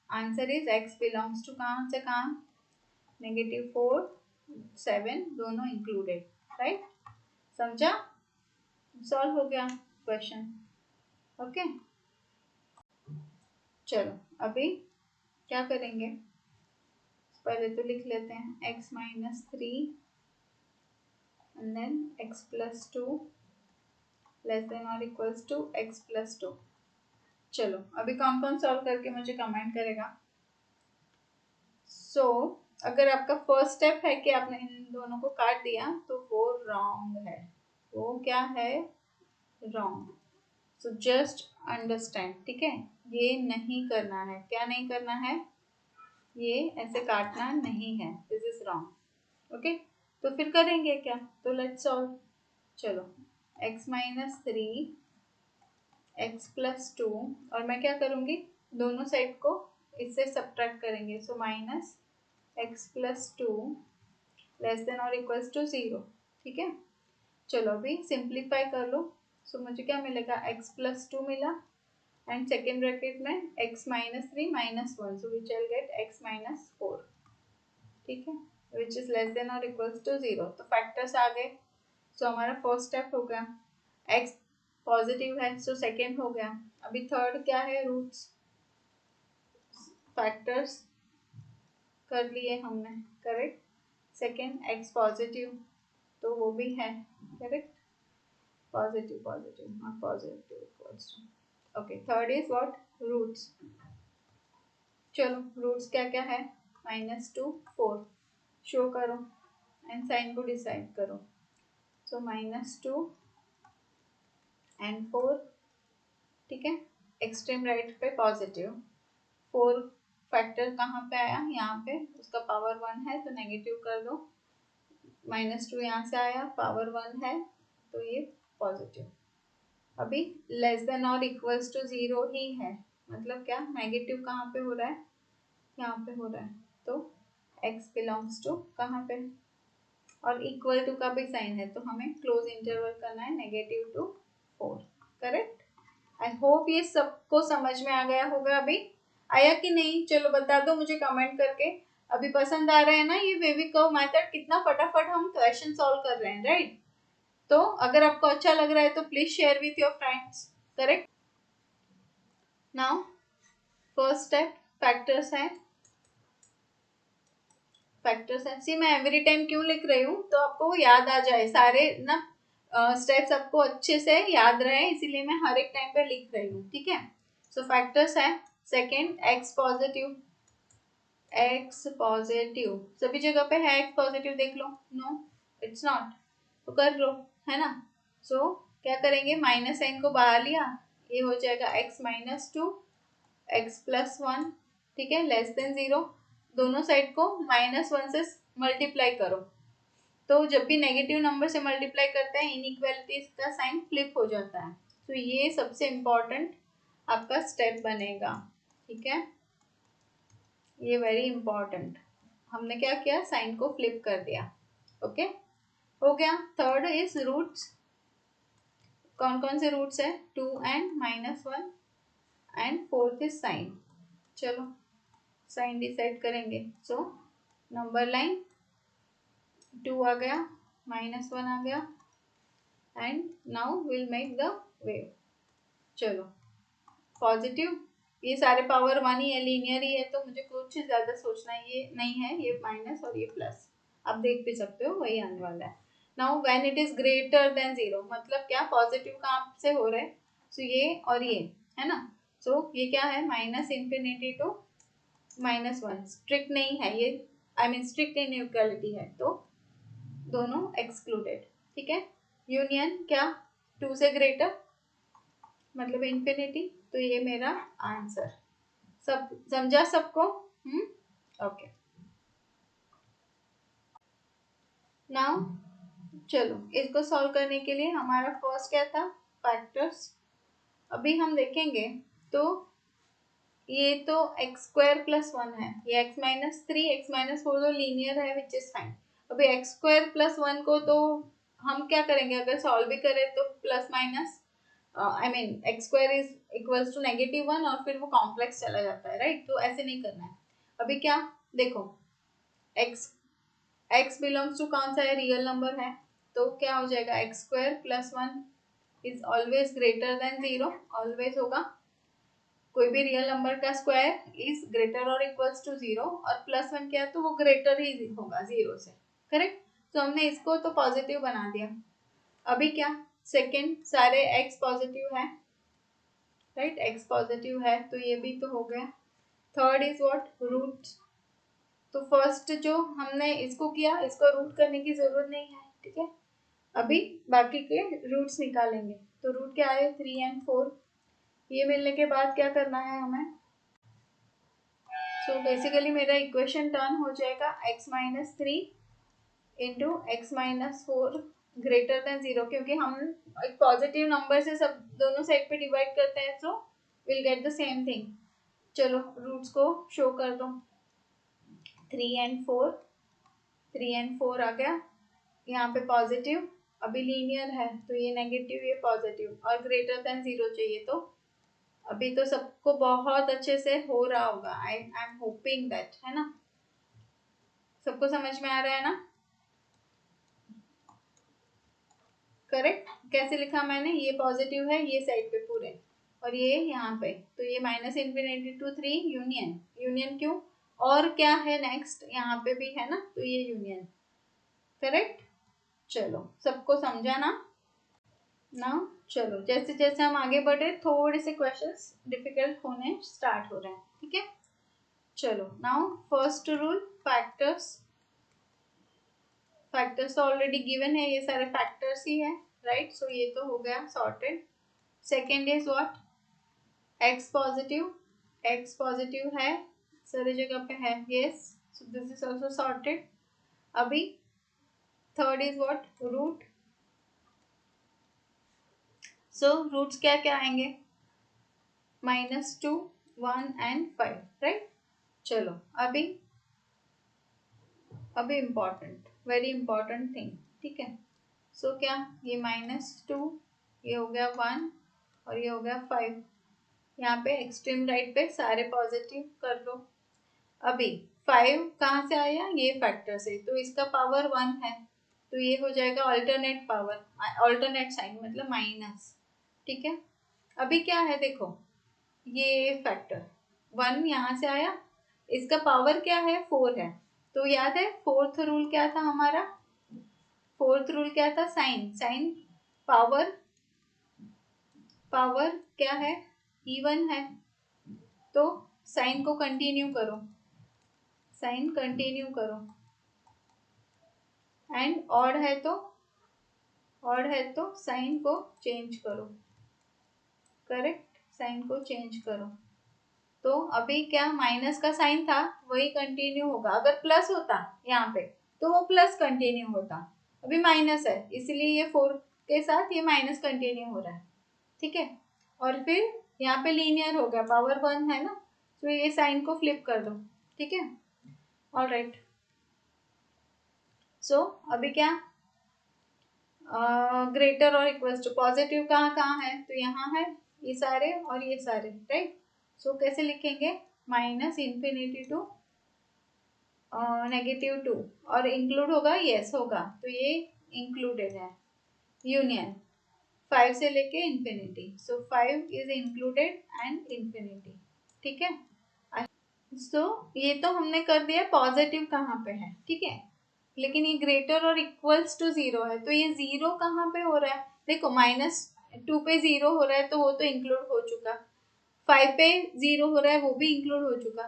answer is x belongs to कहाँ से कहाँ, -4 7 दोनों इंक्लूडेड, राइट, समझा, सॉल्व हो गया क्वेश्चन, ओके। चलो अभी क्या करेंगे, पहले तो लिख लेते हैं x -3 and then x plus 2 less than or equals to x plus 2। चलो अभी कौन कौन सॉल्व करके मुझे कमेंट करेगा। सो अगर आपका फर्स्ट स्टेप है कि आपने इन दोनों को काट दिया तो वो रॉन्ग है, वो क्या है, रॉन्ग। सो जस्ट अंडरस्टैंड, ठीक है, ये नहीं करना है, क्या नहीं करना है, ये ऐसे काटना नहीं है, दिस इज रॉन्ग, ओके। तो फिर करेंगे क्या, तो लेट्स सॉल्व। चलो x -3 x प्लस 2, और मैं क्या करूँगी, दोनों साइड को इससे सब्ट्रैक्ट करेंगे, सो -x प्लस 2 लेस देन और इक्वल्स टू 0, ठीक है। चलो अभी सिंप्लीफाई कर लो, सो मुझे क्या मिलेगा, x प्लस 2 मिला, एंड सेकेंड ब्रैकेट में x -3 -1, so which will get x -4, ठीक है, विच इज लेस देन और इक्वल्स टू 0, तो फैक्टर्स आ गए। सो हमारा फर्स्ट स्टेप हो गया, x पॉजिटिव है, सो सेकेंड हो गया। अभी थर्ड क्या है, रूट्स, फैक्टर्स कर लिए हमने, करेक्ट। सेकेंड x पॉजिटिव, तो वो भी है, correct, positive positive not positive equals to, okay. Third is what, roots. चलो रूट्स क्या क्या है, -2 4 शो करो एंड साइन को डिसाइड करो, सो -2 एंड 4, ठीक है। एक्सट्रीम राइट पे पॉजिटिव, 4 फैक्टर कहाँ पे आया, यहाँ पे, उसका पावर 1 है तो नेगेटिव कर दो, -2 यहाँ से आया, पावर 1 है तो ये पॉजिटिव। अभी लेस देन और इक्वल्स टू 0 ही है, मतलब क्या, नेगेटिव कहाँ पे हो रहा है, यहाँ पे हो रहा है, तो x बिलोंग्स टू कहाँ पे, और इक्वल टू का भी साइन है तो हमें क्लोज इंटरवल करना है, -2 4, करेक्ट। आई होप ये सबको समझ में आ गया होगा, अभी आया कि नहीं, चलो बता दो मुझे कमेंट करके। अभी पसंद आ रहा है ना ये वेवी कर्व मेथड, कितना फटाफट हम क्वेश्चन सॉल्व कर रहे हैं, राइट। तो अगर आपको अच्छा लग रहा है तो please share with your friends, correct. Now first step factors है, फैक्टर्स है, सी मैं एवरी टाइम क्यों लिख रही हूँ, तो आपको वो याद आ जाए, सारे ना स्टेप्स आपको अच्छे से याद रहे, इसीलिए मैं हर एक टाइम पे लिख रही हूँ, ठीक है। सो फैक्टर्स है, second x positive, x positive सभी जगह पे है, x पॉजिटिव देख लो, नो इट्स नॉट, तो कर लो, है ना। सो क्या करेंगे, माइनस साइन को बाहर लिया, ये हो जाएगा x -2 x प्लस 1, ठीक है, लेस देन 0, दोनों साइड को -1 से मल्टीप्लाई करो, तो जब भी नेगेटिव नंबर से मल्टीप्लाई करते हैं इनइक्वालिटीज का साइन फ्लिप हो जाता है, तो ये सबसे इम्पोर्टेंट आपका स्टेप बनेगा। ठीक है, ये वेरी इंपॉर्टेंट। हमने क्या किया, साइन को फ्लिप कर दिया। ओके, हो गया। Third is roots. कौन कौन से रूट्स है, 2 and -1 and fourth is sign. चलो साइन डिसाइड करेंगे। सो नंबर लाइन 2 आ गया, -1 आ गया, and now will make the wave. चलो पॉजिटिव, ये सारे पावर 1 ही है, लीनियर ही है, तो मुझे कुछ ज्यादा सोचना ये नहीं है। ये माइनस और ये प्लस, आप देख भी सकते हो वही आने वाला है। Now when it is greater then 0, मतलब क्या, पॉजिटिव कहाँ से हो रहे हैं, सो ये और ये है ना। सो ये क्या है, -∞ टू -1, स्ट्रिक्ट नहीं है ये, आई मीन स्ट्रिक्ट इनइक्वालिटी है, तो दोनों एक्सक्लूडेड। ठीक है, यूनियन क्या, 2 से ग्रेटर मतलब इन्फिनिटी, तो ये मेरा आंसर। सब समझा सबको? ओके, नाउ चलो इसको सॉल्व करने के लिए हमारा फर्स्ट क्या था, फैक्टर्स। अभी हम देखेंगे तो ये तो x² + 1 है, ये x-3 x-4 तो लीनियर है, विच इज फाइन। अभी x² + 1 को तो हम क्या करेंगे, अगर सॉल्व भी करें तो plus minus, I mean x² = -1 और फिर वो कॉम्प्लेक्स चला जाता है, राइट। तो ऐसे नहीं करना है। अभी क्या देखो, x बिलोंग्स टू कौन सा है, रियल नंबर है, तो क्या हो जाएगा, x² + 1 is always greater than 0, always होगा। कोई भी रियल नंबर का स्क्वायर इज ग्रेटर और इक्वल्स टू 0, और +1 क्या है तो वो ग्रेटर ही होगा 0 से, करेक्ट। तो हमने इसको तो पॉजिटिव बना दिया। अभी क्या, सेकंड, सारे x पॉजिटिव है, राइट, x पॉजिटिव है, तो ये भी तो हो गया। Third is what, root. तो फर्स्ट जो हमने इसको किया, इसको रूट करने की जरूरत नहीं है, ठीक है। अभी बाकी के रूट्स निकालेंगे, तो रूट क्या आए, 3 and 4। ये मिलने के बाद क्या करना है हमें, सो बेसिकली मेरा इक्वेशन टर्न हो जाएगा x-3 into x-4 greater than 0, क्योंकि हम एक पॉजिटिव नंबर से सब दोनों साइड पे डिवाइड करते हैं, so will get the same thing. चलो रूट्स को शो कर दो, 3 and 4, 3 and 4 आ गया, यहाँ पे पॉजिटिव, अभी लीनियर है तो ये नेगेटिव ये पॉजिटिव, और ग्रेटर देन 0 चाहिए। तो अभी तो सबको बहुत अच्छे से हो रहा होगा, आई एम होपिंग दैट, है ना, सबको समझ में आ रहा है ना, करेक्ट। कैसे लिखा मैंने, ये पॉजिटिव है ये साइड पे पूरे, और ये यहाँ पे, तो ये -∞ टू 3 यूनियन, यूनियन क्यों, और क्या है नेक्स्ट, यहाँ पे भी है ना, तो ये यूनियन, करेक्ट। चलो सबको समझा ना। नाउ चलो जैसे जैसे हम आगे बढ़े, थोड़े से क्वेश्चंस डिफिकल्ट होने स्टार्ट हो रहे हैं, ठीक है। चलो now first rule, factors. Factors तो ऑलरेडी गिवन है, ये सारे फैक्टर्स ही है, राइट। सो ये तो हो गया sorted. Second is what, X positive, X positive है, सारी जगह पे है, yes, so this is also sorted. अभी third is what, root. So roots क्या क्या आएंगे, -2, 1 and 5, राइट। चलो अभी इम्पॉर्टेंट, वेरी इंपॉर्टेंट थिंग, ठीक है। सो क्या, ये -2, ये हो गया 1 और ये हो गया 5, यहाँ पे एक्सट्रीम राइट पे सारे पॉजिटिव कर लो। अभी 5 कहाँ से आया, ये फैक्टर से, तो इसका पावर 1 है, तो ये हो जाएगा अल्टरनेट पावर, अल्टरनेट साइन मतलब माइनस, ठीक है। अभी क्या है देखो, ये फैक्टर 1 यहाँ से आया, इसका पावर क्या है, 4 है, तो याद है फोर्थ रूल क्या था हमारा, फोर्थ रूल क्या था, साइन, साइन पावर, पावर क्या है, इवन है, तो साइन को कंटिन्यू करो, साइन कंटिन्यू करो, एंड ऑड है तो, ऑड है तो साइन को चेंज करो, करेक्ट, साइन को चेंज करो। तो अभी क्या, माइनस का साइन था वही कंटिन्यू होगा, अगर प्लस होता यहाँ पे तो वो प्लस कंटिन्यू होता, अभी माइनस है इसलिए ये 4 के साथ ये माइनस कंटिन्यू हो रहा है, ठीक है। और फिर यहाँ पे लीनियर हो गया, पावर 1 है ना, तो ये साइन को फ्लिप कर दो, ठीक है। ऑल राइट, सो अभी क्या, ग्रेटर और इक्वल्स टू, पॉजिटिव कहाँ कहाँ है, तो यहाँ है ये सारे और ये सारे, राइट। सो कैसे लिखेंगे, माइनस इन्फिनिटी टू -2, और इंक्लूड होगा, यस होगा, तो ये इंक्लूडेड है, यूनियन 5 से लेके infinity, so 5 is included and infinity, ठीक है। सो ये तो हमने कर दिया पॉजिटिव कहाँ पे है, ठीक है, लेकिन ये ग्रेटर और इक्वल्स टू 0 है, तो ये 0 कहाँ पे हो रहा है, देखो -2 पे 0 हो रहा है, तो वो तो इंक्लूड हो चुका, 5 पे 0 हो रहा है, वो भी इंक्लूड हो चुका,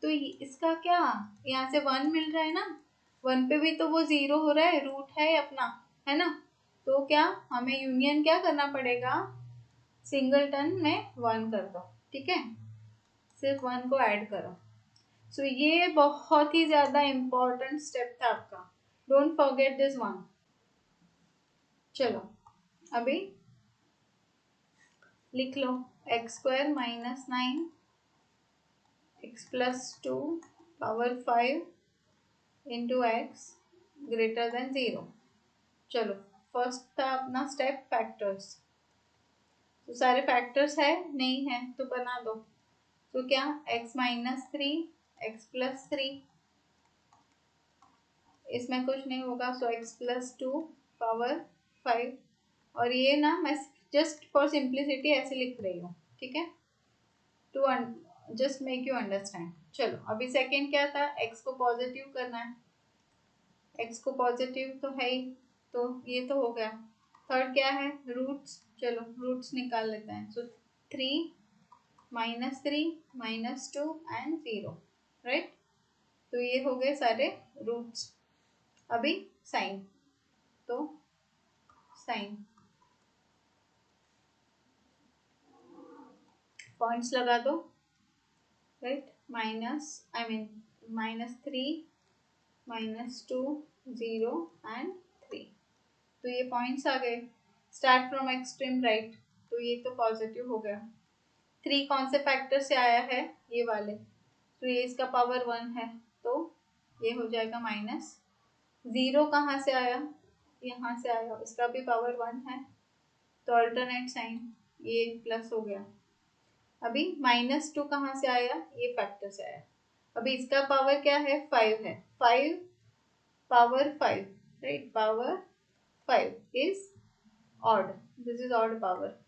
तो इसका क्या, यहाँ से 1 मिल रहा है ना, 1 पे भी तो वो 0 हो रहा है, रूट है अपना, है ना, तो क्या हमें यूनियन क्या करना पड़ेगा, सिंगलटन में 1 कर दो, ठीक है, सिर्फ 1 को ऐड करो। सो ये बहुत ही ज्यादा इम्पोर्टेंट स्टेप था आपका, डोंट फॉरगेट दिस वन। चलो अभी लिख लो, x² -9 x + 2 power 5 into x greater than 0। चलो फर्स्ट था अपना स्टेप फैक्टर्स, तो सारे फैक्टर्स है, नहीं है तो बना दो, तो क्या x -3 x + 3, इसमें कुछ नहीं होगा, सो x + 2 पावर 5, और ये ना मैं जस्ट फॉर सिंप्लिसिटी ऐसे लिख रही हूँ, ठीक है, to just make you understand. चलो अभी सेकेंड क्या था, x को पॉजिटिव करना है, x को पॉजिटिव तो है ही, तो ये तो हो गया। थर्ड क्या है, रूट्स, चलो रूट्स निकाल लेते हैं, सो 3 -3 -2 एंड 0, राइट, तो ये हो गए सारे रूट्स। अभी साइन, तो साइन पॉइंट्स लगा दो, राइट, -3 -2 0 एंड 3, तो ये पॉइंट्स आ गए, स्टार्ट फ्रॉम एक्सट्रीम राइट, तो ये तो पॉजिटिव हो गया। 3 कौन से फैक्टर से आया है, ये वाले, तो ये इसका पावर 1 है, तो ये हो जाएगा -0 कहाँ से आया, यहाँ से आया, इसका भी पावर 1 है, तो अल्टरनेट साइन, ये प्लस हो गया। अभी -2 कहाँ से आया, ये फैक्टर से आया, अभी इसका पावर क्या है, 5 है, 5 power 5, right, power 5 is odd, this is odd power,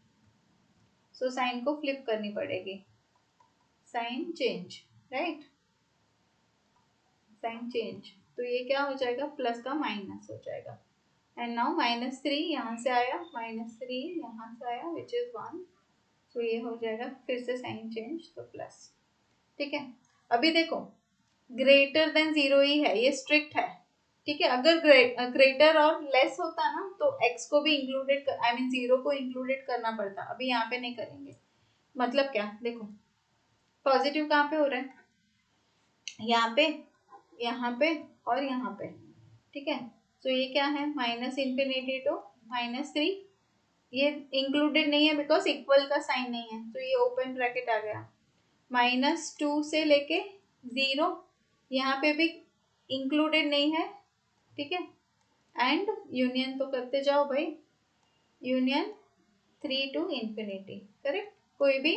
so sign को फ्लिप करनी पड़ेगी, sign change, right, sign change, तो ये क्या हो जाएगा, प्लस का माइनस हो जाएगा, एंड नाउ -3 यहाँ से आया, -3 यहाँ से आया, विच इज 1, तो ये हो जाएगा फिर से साइन चेंज, तो प्लस, ठीक है। अभी देखो ग्रेटर देन 0 ही है, ये स्ट्रिक्ट है, ठीक है, अगर ग्रेटर और लेस होता ना, तो x को भी इंक्लूडेड, आई मीन 0 को इंक्लूडेड करना पड़ता, अभी यहाँ पे नहीं करेंगे, मतलब क्या, देखो पॉजिटिव कहाँ पे हो रहा है, यहाँ पे और यहाँ पे, ठीक है, तो ये क्या है, -∞ टू -3, ये इंक्लूडेड नहीं है बिकॉज इक्वल का साइन नहीं है, तो ये ओपन ब्रैकेट आ गया, -2 से लेके 0, यहाँ पे भी इंक्लूडेड नहीं है, ठीक है, एंड यूनियन तो करते जाओ भाई, यूनियन 3 टू इन्फिनिटी, करेक्ट, कोई भी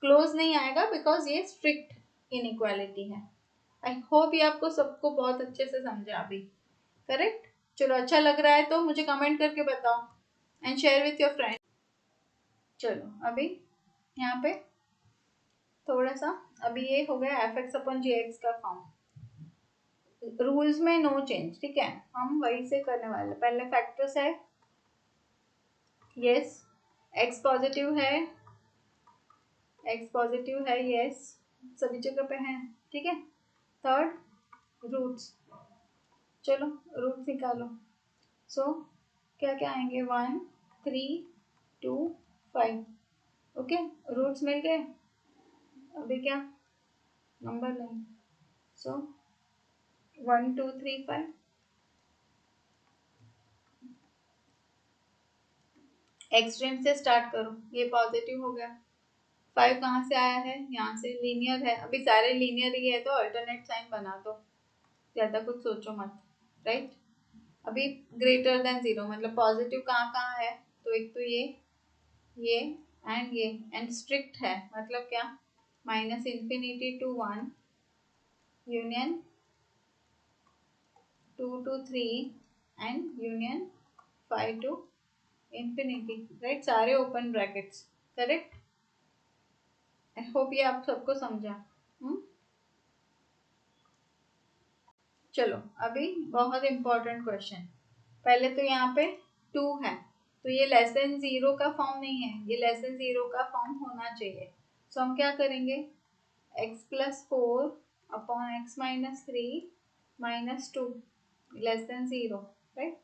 क्लोज नहीं आएगा बिकॉज ये स्ट्रिक्ट इनइक्वालिटी है। आई होप ये आपको सबको बहुत अच्छे से समझा अभी, करेक्ट। चलो अच्छा लग रहा है तो मुझे कमेंट करके बताओ and share with your friend. चलो अभी यहाँ पे थोड़ा सा, अभी ये हो गया f(x)/gx का फॉर्म, रूल्स में नो चेंज, ठीक है, हम वही से करने वाले, पहले फैक्टर्स है, यस, x पॉजिटिव है, यस, सभी जगह पे है, ठीक है। थर्ड रूट्स, चलो रूट्स निकालो, सो क्या क्या आएंगे, 1 3 2 5, ओके, रूट्स मिल गए, अभी क्या नंबर नहीं, सो 1 2 3 5, एक्सट्रीम से स्टार्ट करो, ये पॉजिटिव हो गया, 5 कहाँ से आया है, यहाँ से, लीनियर है, अभी सारे लीनियर ही है तो अल्टरनेट साइन बना दो, ज़्यादा कुछ सोचो मत, राइट। अभी ग्रेटर देन 0 मतलब पॉजिटिव कहाँ कहाँ है, तो एक तो ये एंड ये, एंड स्ट्रिक्ट है मतलब क्या, -∞ to 1 union 2 to 3 and union 5 to infinity, right, सारे open brackets, correct. I hope ये आप सबको समझा। चलो अभी बहुत इंपॉर्टेंट क्वेश्चन, पहले तो यहाँ पे 2 है तो ये लेस देन 0 का फॉर्म नहीं है, ये लेस देन 0 का फॉर्म होना चाहिए। सो हम क्या करेंगे, x+4 upon x-3 -2 less than 0, right.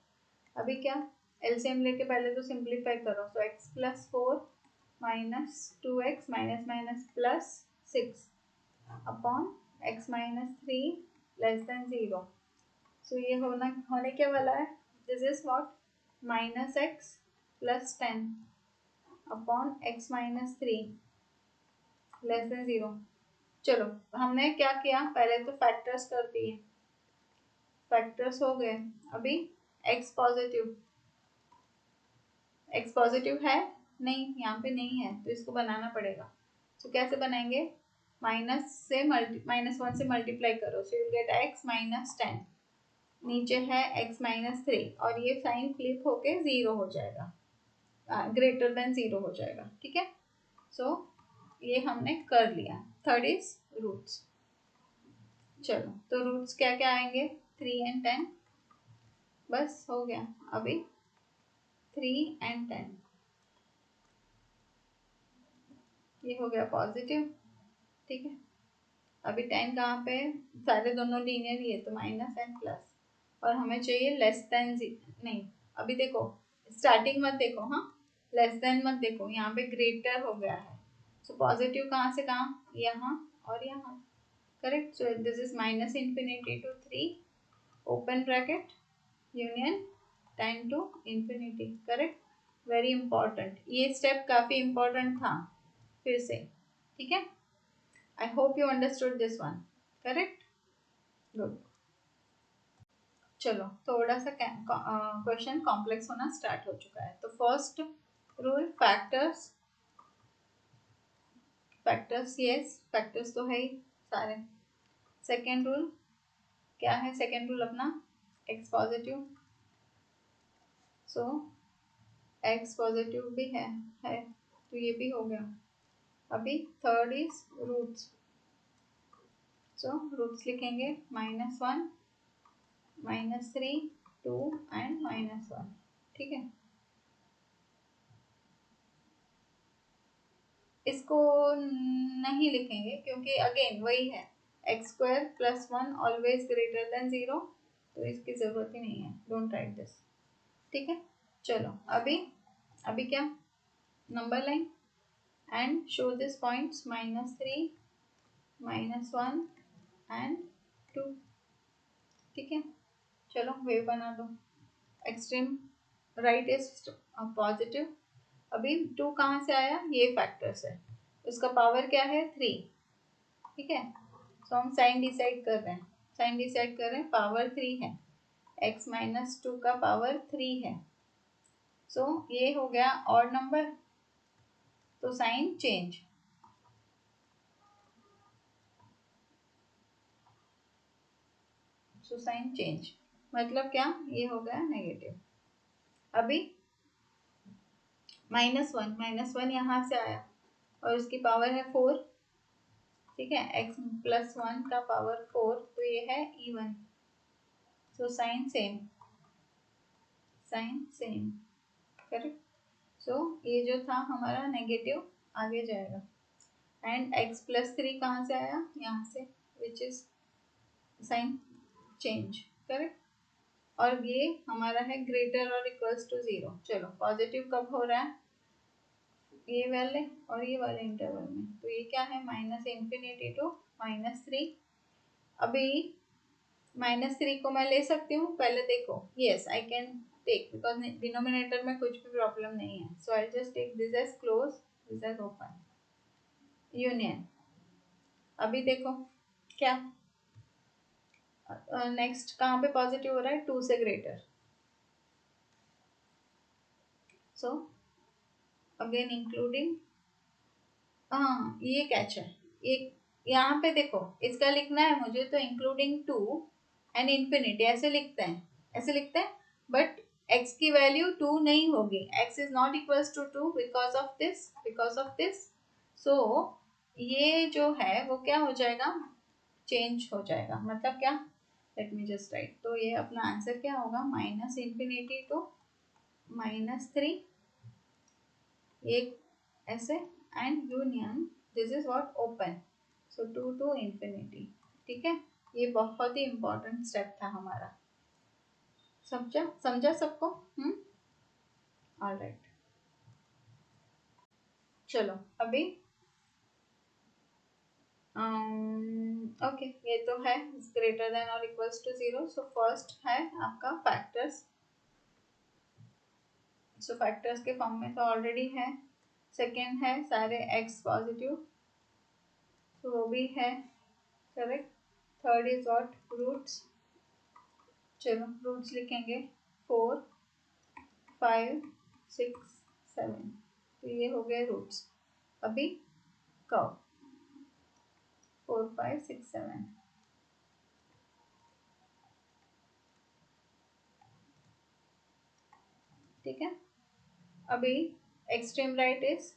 अभी क्या, एलसीएम लेके पहले तो सिंप्लीफाई करो, सो x+4 -2x +6 upon x-3 less than 0। सो ये होने क्या वाला है, this is what, -x + 10 upon x-3 less than 0। चलो हमने क्या किया, पहले तो फैक्टर्स कर दिए, फैक्टर्स हो गए। अभी x पॉजिटिव है नहीं, यहाँ पे नहीं है तो इसको बनाना पड़ेगा। तो कैसे बनाएंगे, -1 से मल्टीप्लाई करो, सो यू गेट x -10, नीचे है x-3 और ये साइन फ्लिप होके 0 हो जाएगा, ग्रेटर देन 0 हो जाएगा, ठीक है। सो ये हमने कर लिया। Third is roots. चलो तो रूट्स क्या क्या आएंगे, 3 and 10, बस हो गया। अभी 3 and 10 ये हो गया पॉजिटिव, ठीक है। अभी 10 कहाँ पे, सारे दोनों लीनियर ही है तो माइनस एंड प्लस, और हमें चाहिए लेस देन, नहीं अभी देखो स्टार्टिंग मत देखो, हाँ लेस देन मत देखो, यहाँ पे ग्रेटर हो गया है। सो पॉजिटिव कहाँ से कहाँ, यहाँ और यहाँ, correct. So this is -∞ to 3 open bracket union 10 to infinity, correct. Very important, ये स्टेप काफी इंपॉर्टेंट था फिर से, ठीक है। I hope you understood this one, correct, good. चलो थोड़ा सा क्वेश्चन कॉम्प्लेक्स होना स्टार्ट हो चुका है। तो first rule, factors, yes factors तो है ही सारे। सेकेंड रूल क्या है, सेकेंड रूल अपना x positive, so x positive भी है तो ये भी हो गया। अभी third is roots, so roots लिखेंगे -1 -3 2 एंड -1, ठीक है। इसको नहीं लिखेंगे क्योंकि अगेन वही है, x² + 1 ऑलवेज ग्रेटर देन 0, तो इसकी जरूरत ही नहीं है, डोंट राइट दिस, ठीक है। चलो अभी क्या, number line and show this points -3 -1 and 2, ठीक है। चलो वेव बना दो, एक्सट्रीम राइट इज पॉजिटिव। अभी 2 कहाँ से आया, ये फैक्टर्स है, उसका पावर क्या है 3, ठीक है। सो हम साइन डिसाइड कर रहे हैं, पावर 3 है, x -2 का पावर 3 है। सो ये हो गया ऑड नंबर, तो sign change, so sign change मतलब क्या, ये हो गया नेगेटिव। अभी -1 यहाँ से आया और उसकी पावर है 4, ठीक है, x + 1 का पावर 4 तो ये है even, so sign same, correct. So ये जो था हमारा नेगेटिव आगे जाएगा, एंड x +3 कहाँ से आया, यहाँ से, which is sine change, correct. और ये हमारा है ग्रेटर और इक्वल्स टू 0। चलो पॉजिटिव कब हो रहा है, ये वाले और ये वाले इंटरवल में, तो ये क्या है, -∞ to -3। अभी -3 को मैं ले सकती हूँ, पहले देखो, yes I can take, because denominator में कुछ भी प्रॉब्लम नहीं है, so I just take this as close, this as open, union. अभी देखो क्या नेक्स्ट कहाँ पे पॉजिटिव हो रहा है, 2 से ग्रेटर। सो अगेन इंक्लूडिंग, हाँ ये कैच है, एक यहाँ पे देखो इसका लिखना है मुझे तो इंक्लूडिंग 2 एंड इंफिनिटी ऐसे लिखते हैं, ऐसे लिखते हैं, बट x की वैल्यू 2 नहीं होगी, x is not equals to 2 because of this. So ये जो है वो क्या हो जाएगा, चेंज हो जाएगा, मतलब क्या, लेट मी जस्ट राइट, तो ये अपना आंसर क्या होगा, माइनस इंफिनिटी टू -3, ये ऐसे, and union this is what, open, so 2 to infinity. ठीक है, ये बहुत ही इंपॉर्टेंट स्टेप था हमारा, समझा सबको? ऑलराइट, चलो अभी ओके ये तो है ग्रेटर देन और इक्वल्स टू 0। सो फर्स्ट है आपका फैक्टर्स, सो फैक्टर्स के फॉर्म में तो ऑलरेडी है। सेकेंड है सारे x पॉजिटिव, तो वो भी है correct. Third is what, roots, चलो रूट्स लिखेंगे 4 5 6 7, तो ये हो गए रूट्स। अभी कर्व 4 5 6 7, ठीक है। अभी extreme right is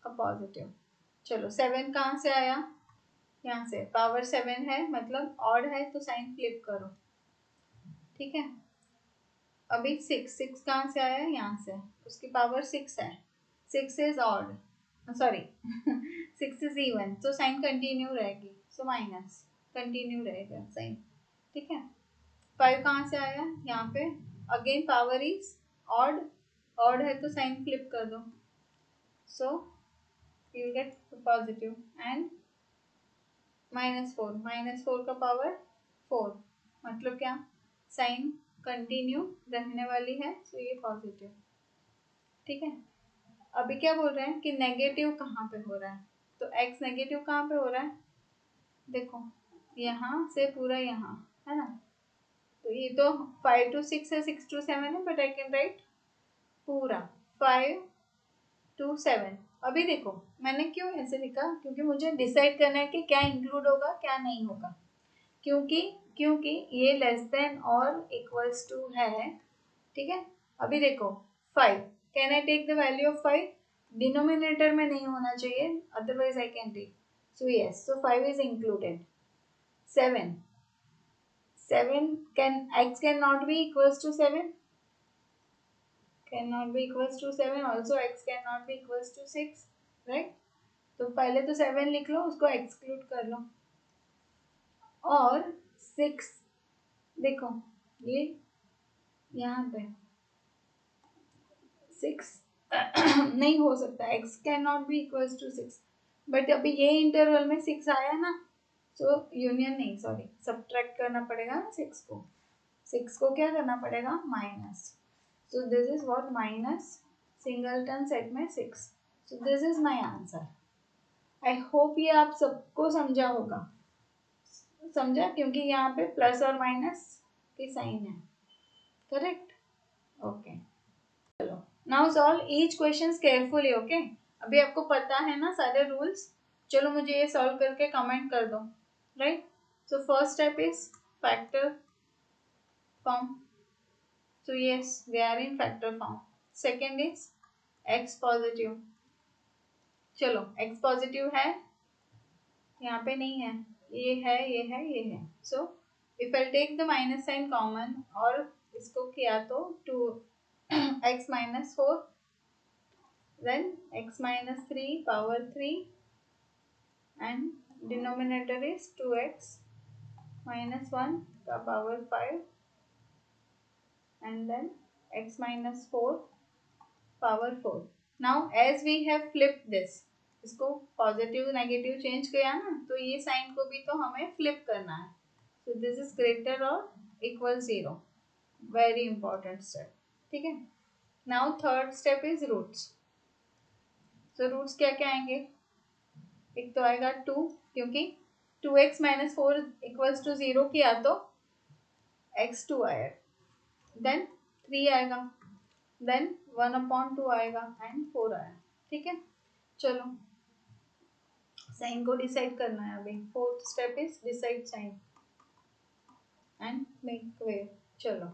a positive, चलो 7 कहाँ से आया, यहाँ से, पावर 7 है मतलब ऑड है तो साइन फ्लिप करो, ठीक है। अभी 6 कहाँ से आया, यहाँ से, उसकी पावर 6 है, 6 is odd, sorry 6 is even, तो साइन कंटिन्यू रहेगी, सो माइनस कंटिन्यू रहेगा साइन, ठीक है। 5 कहाँ से आया, यहाँ पे, again power is odd, odd है तो साइन फ्लिप कर दो, so you will gate positive, and -4 का पावर 4, मतलब क्या, साइन कंटिन्यू रहने वाली है, सो ये पॉजिटिव, ठीक है। अभी क्या बोल रहे हैं कि नेगेटिव कहाँ पे हो रहा है, तो x नेगेटिव कहाँ पे हो रहा है, देखो यहाँ से पूरा यहाँ है ना, तो ये तो 5 to 6 है, 6 to 7 है, बट आई कैन राइट पूरा 5 to 7। अभी देखो मैंने क्यों ऐसे लिखा, क्योंकि मुझे डिसाइड करना है कि क्या इंक्लूड होगा क्या नहीं होगा, क्योंकि क्योंकि ये लेस देन और इक्वल्स टू है, ठीक है। अभी देखो 5, can I take the value of 5, denominator में नहीं होना चाहिए, otherwise I can take, so yes, so 5 is included. 7 can, x can not be equals to 7, cannot be equals to 7, also x cannot be equals to 6, right। तो पहले तो 7 लिख लो, उसको exclude कर लो, और 6 देखो ये यहाँ पे 6 नहीं हो सकता, x can not be equals to 6, but अभी ये इंटरवल में 6 आया ना, सो यूनियन नहीं, सॉरी सब्ट्रैक्ट करना पड़ेगा ना 6 को, 6 को क्या करना पड़ेगा, minus, so this is what, minus singleton set में 6, सो this is my answer. I hope ये आप सबको समझा होगा, समझा, क्योंकि यहाँ पे प्लस और माइनस की साइन है, करेक्ट, ओके। चलो now solve each question carefully, okay. अभी आपको पता है ना सारे रूल्स, चलो मुझे ये सॉल्व करके कमेंट कर दो, right. So first step is factor form, so yes they are in factor form। second is x positive, चलो x positive है, यहाँ पे नहीं है, ये है ये है ये है, so if I take the minus sign common और इसको किया तो 2x minus 4, then x minus 3 power 3, and denominator is 2x minus 1 का power 5, and then x minus 4 power 4। now as we have flipped this, इसको positive negative change किया ना, तो ये साइन को भी तो हमें फ्लिप करना है, so this is greater और equal 0, very important step, ठीक है। now third step is roots, so roots क्या क्या आएंगे, एक तो आएगा 2, क्योंकि 2x माइनस 4 इक्वल्स टू 0 किया तो x2 आया, देन 3 आएगा, देन 1/2 आएगा एंड 4 आया। ठीक है, चलो साइन को डिसाइड करना है अभी। Fourth step is decide sign and make wave. चलो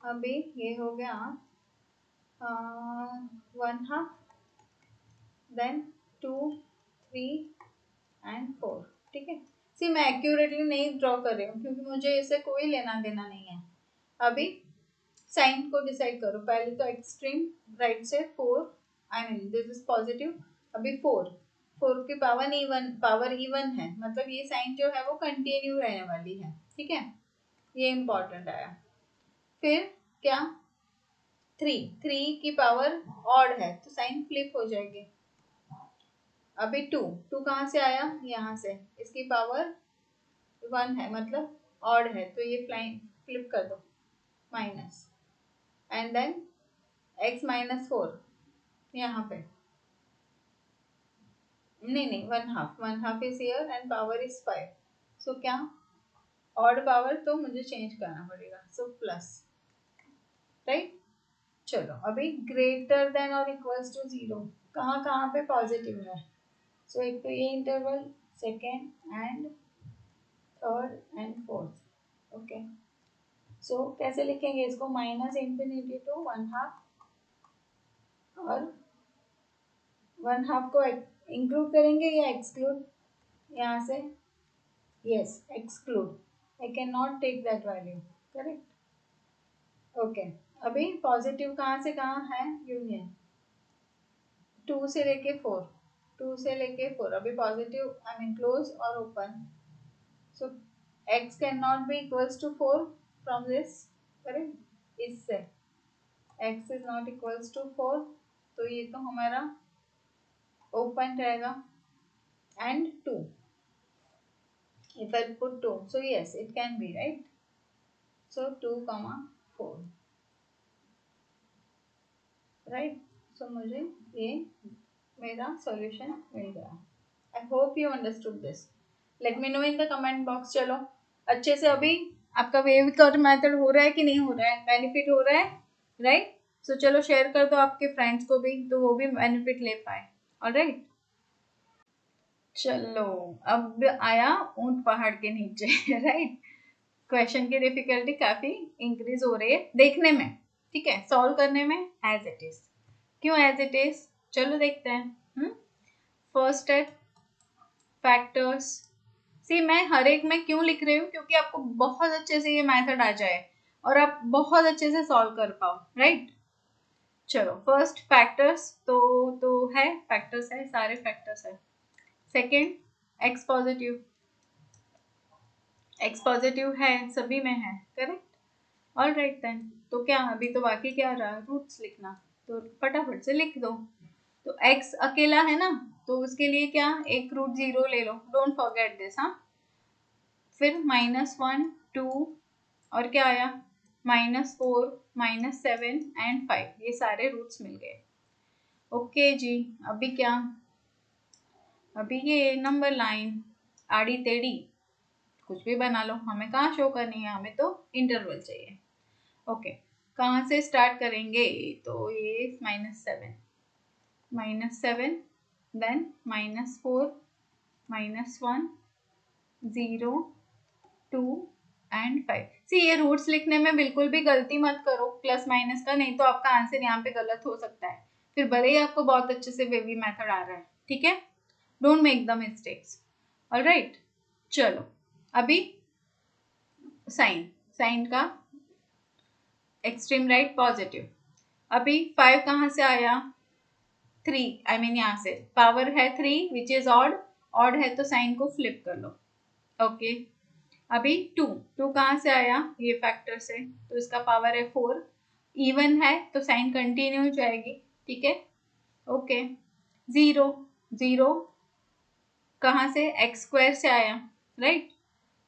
अभी ये हो गया 1/2, देन 2, 3 एंड 4। ठीक है, सी मैं एक्यूरेटली नहीं ड्रॉ कर रही हूँ क्योंकि मुझे इसे कोई लेना देना नहीं है। अभी साइन को डिसाइड करो। पहले तो एक्सट्रीम राइट से 4, I mean this is positive. अभी 4 की पावर इवन है, मतलब ये साइन जो है वो कंटिन्यू रहने वाली है। ठीक है, ये इंपॉर्टेंट आया। फिर क्या, 3 की पावर ऑड है तो साइन फ्लिप हो जाएगी। अभी 2 कहाँ से आया, यहाँ से, इसकी पावर 1 है मतलब ऑड है तो ये फ्लिप कर दो minus, and then x minus 4 यहाँ पे, नहीं 1/2 is here and power is 5। So क्या, ऑड पावर तो मुझे चेंज करना पड़ेगा, सो प्लस, राइट। चलो अभी ग्रेटर देन और इक्वल्स टू 0 कहाँ कहाँ पे पॉजिटिव है। सो एक तो ये interval, second and third and fourth. Okay, so कैसे लिखेंगे इसको, माइनस इंफिनिटी टू 1/2, और 1/2 को इंक्लूड करेंगे या एक्सक्लूड, यहाँ से yes exclude, I can not take that value, correct. Okay, अभी पॉजिटिव कहाँ से कहाँ है, यूनियन 2 से लेके 4, 2 से लेके 4, अभी पॉजिटिव आई मीन क्लोज और open, so x can not be equals to 4 from this, correct. इससे x is not equals to 4, तो ये तो हमारा ओपन रहेगा, and 2, if I put 2, so yes it can be, right, so 2, 4, right, so मुझे ये मेरा सॉल्यूशन मिल गया। I hope you understood this. Let me know in the comment box। चलो अच्छे से अभी आपका वेव कर्व मेथड हो रहा है कि नहीं हो रहा है, बेनिफिट हो रहा है, राइट। सो चलो शेयर कर दो आपके फ्रेंड्स को भी, तो वो भी बेनिफिट ले पाए। ऑलराइट, चलो अब आया ऊंट पहाड़ के नीचे राइट। क्वेश्चन की डिफिकल्टी काफी इंक्रीज हो रही है देखने में, ठीक है, सॉल्व करने में एज इट इज। क्यों एज इट इज, चलो देखते हैं। First step factors. सी मैं हर एक में क्यों लिख रही हूँ, क्योंकि आपको बहुत अच्छे से ये मेथड आ जाए और आप बहुत अच्छे से सॉल्व कर पाओ, राइट। चलो फर्स्ट फैक्टर्स, तो है फैक्टर्स है, सारे फैक्टर्स है। सेकेंड एक्स पॉजिटिव है, सभी में है, करेक्ट। ऑल राइट देन, तो क्या अभी तो बाकी क्या रहा, रूट्स लिखना, तो फटाफट से लिख दो। तो x अकेला है ना, तो उसके लिए क्या, एक रूट 0 ले लो, डोंट फॉरगेट दिस। हाँ, फिर -1, 2 और क्या आया, -4, -7 एंड 5, ये सारे रूट्स मिल गए। ओके जी, अभी क्या, अभी ये नंबर लाइन आड़ी टेढ़ी कुछ भी बना लो, हमें कहाँ शो करनी है, हमें तो इंटरवल चाहिए। ओके, कहाँ से स्टार्ट करेंगे, तो ये -7, देन -4, -1, 0, 2 एंड 5। सी ये रूट्स लिखने में बिल्कुल भी गलती मत करो प्लस माइनस का, नहीं तो आपका आंसर यहाँ पे गलत हो सकता है, फिर भले ही आपको बहुत अच्छे से वेवी मेथड आ रहा है, ठीक है। Don't make the mistakes. Alright, चलो अभी साइन का एक्सट्रीम राइट पॉजिटिव। अभी 5 कहाँ से आया, 3, आई मीन यहाँ से पावर है 3 विच इज ऑड है तो साइन को फ्लिप कर लो। ओके, अभी 2 कहाँ से आया, ये फैक्टर से, तो इसका पावर है 4, इवन है तो साइन कंटिन्यू हो जाएगी, ठीक है। ओके, 0 कहाँ से, x² से आया, राइट।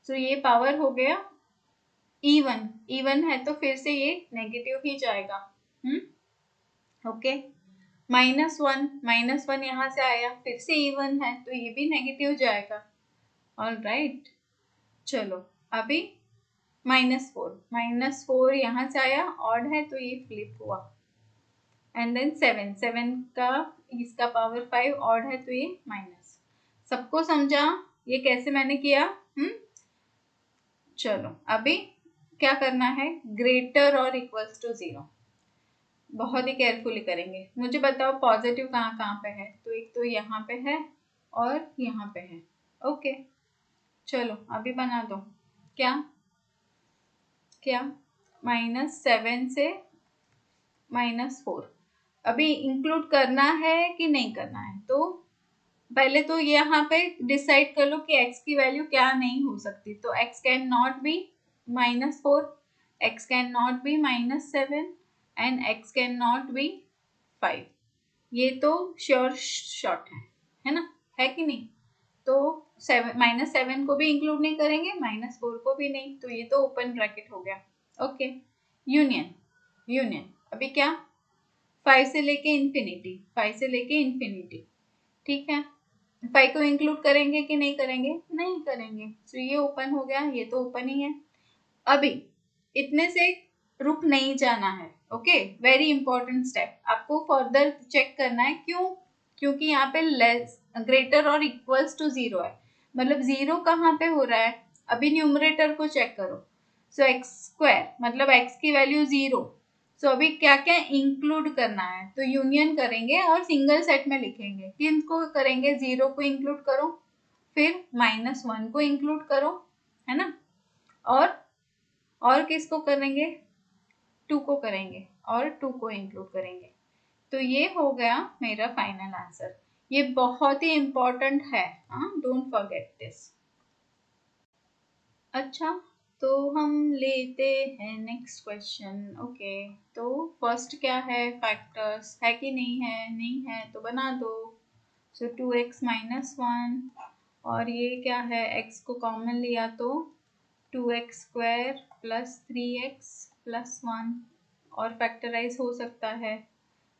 सो ये पावर हो गया इवन है तो फिर से ये नेगेटिव ही जाएगा। ओके, -1 यहाँ से आया, फिर से इवन है तो ये भी नेगेटिव जाएगा। ऑल राइट, चलो अभी -4 यहाँ से आया, ऑड है तो ये फ्लिप हुआ। एंड देन 7 का इसका पावर 5 ऑड है तो ये माइनस। सबको समझा ये कैसे मैंने किया? चलो अभी क्या करना है, ग्रेटर और इक्वल्स टू 0 बहुत ही केयरफुली करेंगे। मुझे बताओ पॉजिटिव कहाँ कहाँ पे है? तो एक तो यहाँ पे है और यहाँ पे है। ओके चलो अभी बना दो। क्या -7 से -4 अभी इंक्लूड करना है कि नहीं करना है? तो पहले तो यहाँ पे डिसाइड कर लो कि x की वैल्यू क्या नहीं हो सकती। तो x can not B -4, x can not B -7 and x can not B 5। ये तो श्योर शॉट है ना, है कि नहीं? तो -7 को भी इंक्लूड नहीं करेंगे, -4 को भी नहीं, तो ये तो ओपन ब्रैकेट हो गया। ओके, यूनियन अभी क्या 5 से लेके इन्फिनिटी, ठीक है। 5 को इंक्लूड करेंगे कि नहीं करेंगे? नहीं करेंगे, तो ये ओपन हो गया, ये तो ओपन ही है। अभी इतने से रुक नहीं जाना है। ओके, वेरी इंपॉर्टेंट स्टेप आपको फर्दर चेक करना है। क्यों? क्योंकि यहाँ पे लेस ग्रेटर और इक्वल्स टू 0 है, मतलब 0 कहाँ पे हो रहा है? अभी न्यूमरेटर को चेक करो। सो x² मतलब x की वैल्यू 0। सो अभी क्या क्या इंक्लूड करना है? तो यूनियन करेंगे और सिंगल सेट में लिखेंगे। किनको करेंगे? 0 को इंक्लूड करो, फिर -1 को इंक्लूड करो, है ना, और किसको करेंगे? 2 को करेंगे और 2 को इंक्लूड करेंगे। तो ये हो गया मेरा फाइनल आंसर। ये बहुत ही इंपॉर्टेंट है, डोंट फॉरगेट दिस। अच्छा, तो हम लेते हैं नेक्स्ट क्वेश्चन। ओके, तो फर्स्ट क्या है? फैक्टर्स है कि नहीं है? नहीं है तो बना दो। सो 2x - 1 और ये क्या है? x को कॉमन लिया तो 2x² + 3x + 1 और फैक्टराइज हो सकता है।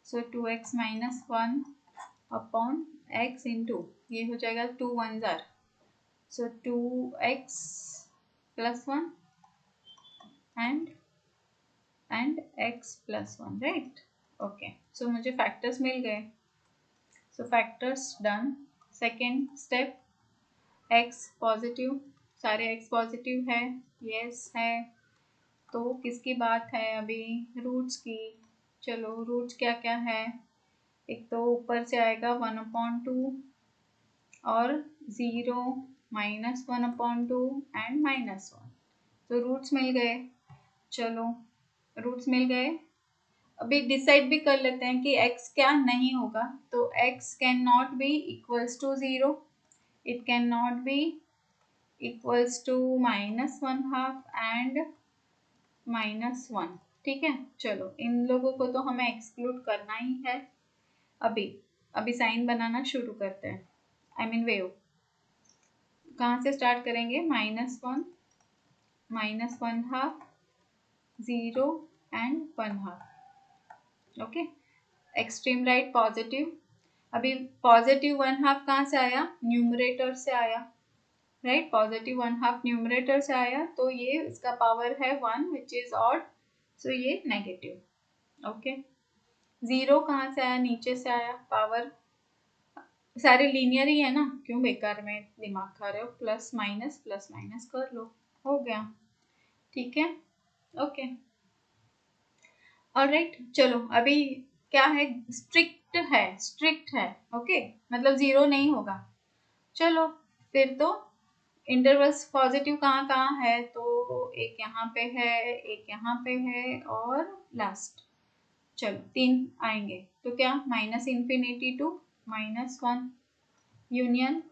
सो 2x - 1 अपॉन x इंटू ये हो जाएगा 2 1 जार, so 2x + 1 and x + 1, right. Okay, so मुझे फैक्टर्स मिल गए। So factors done. Second step, x positive, सारे x पॉजिटिव है, यस है। तो किसकी बात है अभी? रूट्स की। चलो रूट्स क्या क्या है? एक तो ऊपर से आएगा 1/2 और 0 -1/2 एंड -1। तो रूट्स मिल गए। चलो रूट्स मिल गए। अभी डिसाइड भी कर लेते हैं कि x क्या नहीं होगा। तो x can not be equals to 0, it can not be equals to -1/2 and -1, ठीक है। चलो इन लोगों को तो हमें एक्सक्लूड करना ही है। अभी साइन बनाना शुरू करते हैं, आई मीन वेव। कहाँ से स्टार्ट करेंगे? -1 -1/2 0 and 1/2। Okay, extreme right positive. अभी पॉजिटिव 1/2 कहाँ से आया? न्यूमरेटर से आया, राइट। पॉजिटिव 1/2 न्यूमरेटर से आया, तो ये इसका पावर है 1 विच इज ऑड, सो ये नेगेटिव। ओके, 0 कहाँ से आया? नीचे से आया। पावर सारे लीनियर ही है ना, क्यों बेकार में दिमाग खा रहे हो? प्लस माइनस कर लो, हो गया, ठीक है। ओके, ऑलराइट, चलो अभी क्या है? स्ट्रिक्ट है। ओके, मतलब 0 नहीं होगा। चलो फिर तो इंटरवल्स पॉजिटिव कहाँ कहाँ है? तो एक यहाँ पे है, एक यहाँ पे है और लास्ट। चलो 3 आएंगे तो क्या? -∞ to -1 यूनियन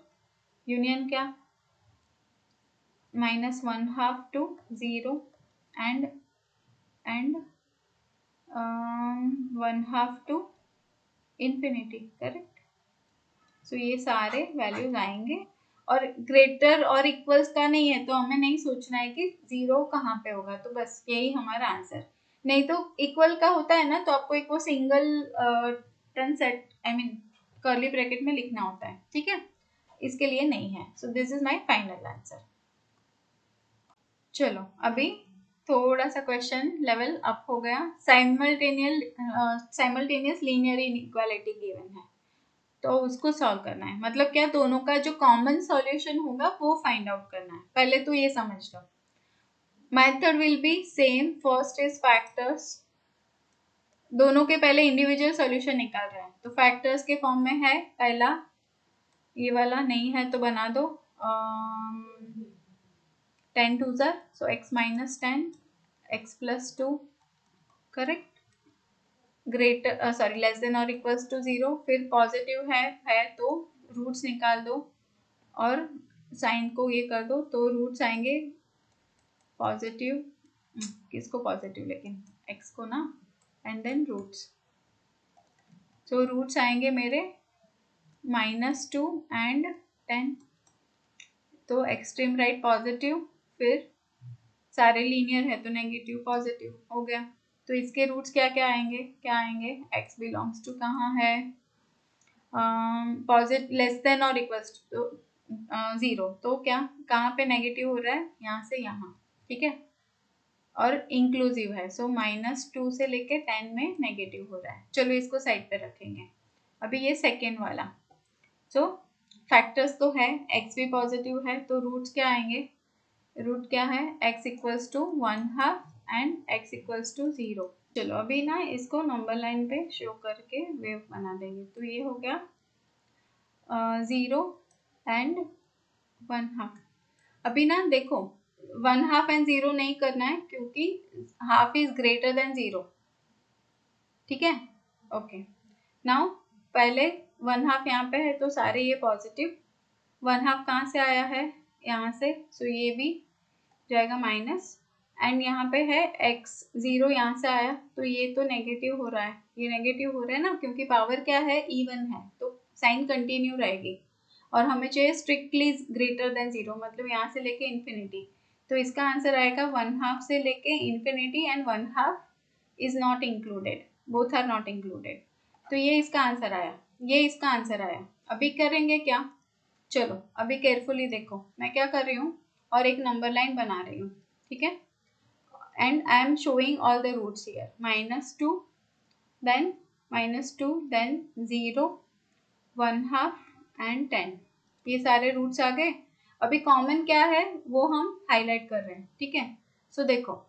क्या? -1/2 to 0 and 1/2 to infinity, correct. So ये सारे वैल्यूज आएंगे और ग्रेटर और इक्वल्स का नहीं है, तो हमें नहीं सोचना है कि 0 कहाँ पे होगा, तो बस यही हमारा आंसर। नहीं तो इक्वल का होता है ना, तो आपको एक वो सिंगल 10 सेट कर्ली ब्रैकेट में लिखना होता है, ठीक है, इसके लिए नहीं है। सो this is my final answer. चलो अभी थोड़ा सा क्वेश्चन लेवल अप हो गया। साइमल्टेनियस लीनियर इनइक्वालिटी गिवन है, तो उसको सॉल्व करना है। मतलब क्या, दोनों का जो कॉमन सॉल्यूशन होगा वो फाइंड आउट करना है। पहले तो ये समझ लो, method will be same. First is factors, दोनों के पहले इंडिविजुअल सॉल्यूशन निकाल रहे हैं, तो फैक्टर्स के फॉर्म में है। पहला ये वाला नहीं है तो बना दो 10 टू ज़र, so x minus 10 x plus 2, correct, greater sorry less than और इक्वल्स टू 0। फिर पॉजिटिव है तो रूट्स निकाल दो और साइन को ये कर दो, तो रूट्स आएंगे पॉजिटिव, किसको पॉजिटिव, लेकिन x को ना, and then roots. So roots आएंगे मेरे -2 एंड 10, तो एक्सट्रीम राइट पॉजिटिव, फिर सारे लीनियर है तो नेगेटिव पॉजिटिव हो गया। तो इसके रूट्स क्या क्या आएंगे, x बिलोंग्स टू कहाँ है, पॉजिटिव लेस देन और इक्वल्स टू 0, तो क्या कहाँ पे नेगेटिव हो रहा है, यहाँ से यहाँ, ठीक है, और इंक्लूसिव है, सो -2 से लेके 10 में नेगेटिव हो रहा है। चलो इसको साइड पे रखेंगे। अभी ये सेकेंड वाला, सो फैक्टर्स तो है, x भी पॉजिटिव है, तो रूट्स क्या आएंगे, रूट क्या है, x equals to 1/2 and x equals to 0। चलो अभी ना इसको नंबर लाइन पे शो करके वेव बना देंगे। तो ये हो गया 0 एंड 1/2। अभी ना देखो 1/2 एंड 0 नहीं करना है, क्योंकि हाफ इज ग्रेटर देन 0, ठीक है, ओके। नाउ पहले 1/2 यहाँ पे है, तो सारे ये पॉजिटिव, 1/2 कहाँ से आया है, यहाँ से, सो ये भी जाएगा माइनस, एंड यहाँ पे है x 0 यहाँ से आया, तो ये तो नेगेटिव हो रहा है, ये नेगेटिव हो रहा है ना, क्योंकि पावर क्या है, इवन है, तो साइन कंटिन्यू रहेगी, और हमें चाहिए स्ट्रिक्टली ग्रेटर देन 0, मतलब यहाँ से लेके इन्फिनिटी। तो इसका आंसर आएगा 1/2 से लेके infinity and 1/2 is not included, both are not included. तो ये इसका आंसर आया, ये इसका आंसर आया। अभी करेंगे क्या, चलो अभी केयरफुली देखो मैं क्या कर रही हूँ, और एक नंबर लाइन बना रही हूँ, ठीक है, and I am showing all the roots here, -2 then -2 then 0 1/2 and 10, ये सारे रूट्स आ गए। अभी कॉमन क्या है वो हम हाईलाइट कर रहे हैं, ठीक है। सो देखो,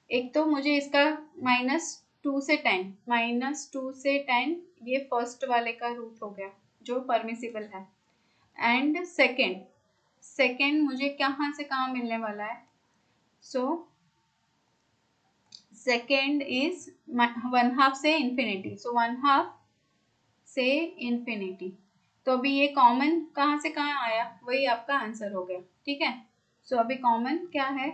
एक तो मुझे इसका -2 से 10 ये फर्स्ट वाले का रूट हो गया जो परमिसिबल है, एंड सेकेंड मुझे कहाँ से कहाँ मिलने वाला है, सो सेकेंड इज 1/2 से इन्फिनिटी, सो 1/2 से इन्फिनिटी। तो अभी ये कॉमन कहाँ से कहाँ आया, वही आपका आंसर हो गया, ठीक है। सो अभी कॉमन क्या है,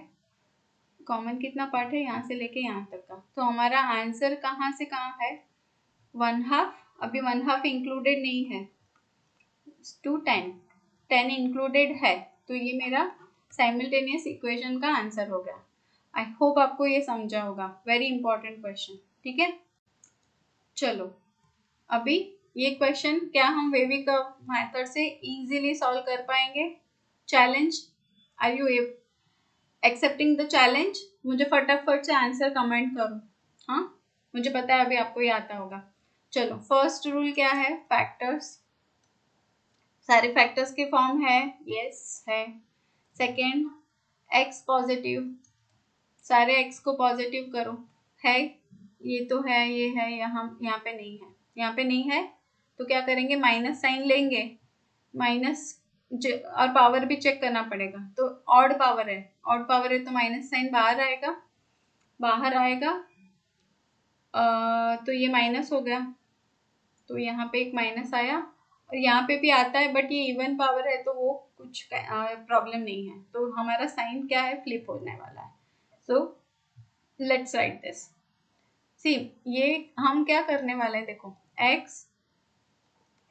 कॉमन कितना पार्ट है, यहाँ से लेके यहाँ तक का, तो हमारा आंसर कहाँ से कहाँ है, 1/2, अभी 1/2 इंक्लूडेड नहीं है, टू 10 इंक्लूडेड है, तो ये मेरा साइमल्टेनियस इक्वेशन का आंसर हो गया। आई होप आपको ये समझा होगा, वेरी इंपॉर्टेंट क्वेश्चन, ठीक है। चलो अभी ये क्वेश्चन क्या हम वेवी कर्व मेथड से इजीली सॉल्व कर पाएंगे, challenge, are you accepting the challenge, मुझे फटाफट से आंसर कमेंट करो, हाँ मुझे पता है अभी आपको ये आता होगा। चलो फर्स्ट रूल क्या है, फैक्टर्स, सारे फैक्टर्स के फॉर्म है, यस है। सेकेंड एक्स पॉजिटिव, सारे एक्स को पॉजिटिव करो, है, ये तो है, ये है, यहाँ पे नहीं है, यहाँ पे नहीं है, तो क्या करेंगे, माइनस साइन लेंगे, माइनस, और पावर भी चेक करना पड़ेगा, तो ऑड पावर है तो माइनस साइन बाहर आएगा, तो ये माइनस हो गया, तो यहाँ पे एक माइनस आया, और यहाँ पे भी आता है, बट ये इवन पावर है तो वो कुछ प्रॉब्लम नहीं है, तो हमारा साइन क्या है, फ्लिप होने वाला है। सो लेट्स राइट दिस, सी ये हम क्या करने वाले हैं, देखो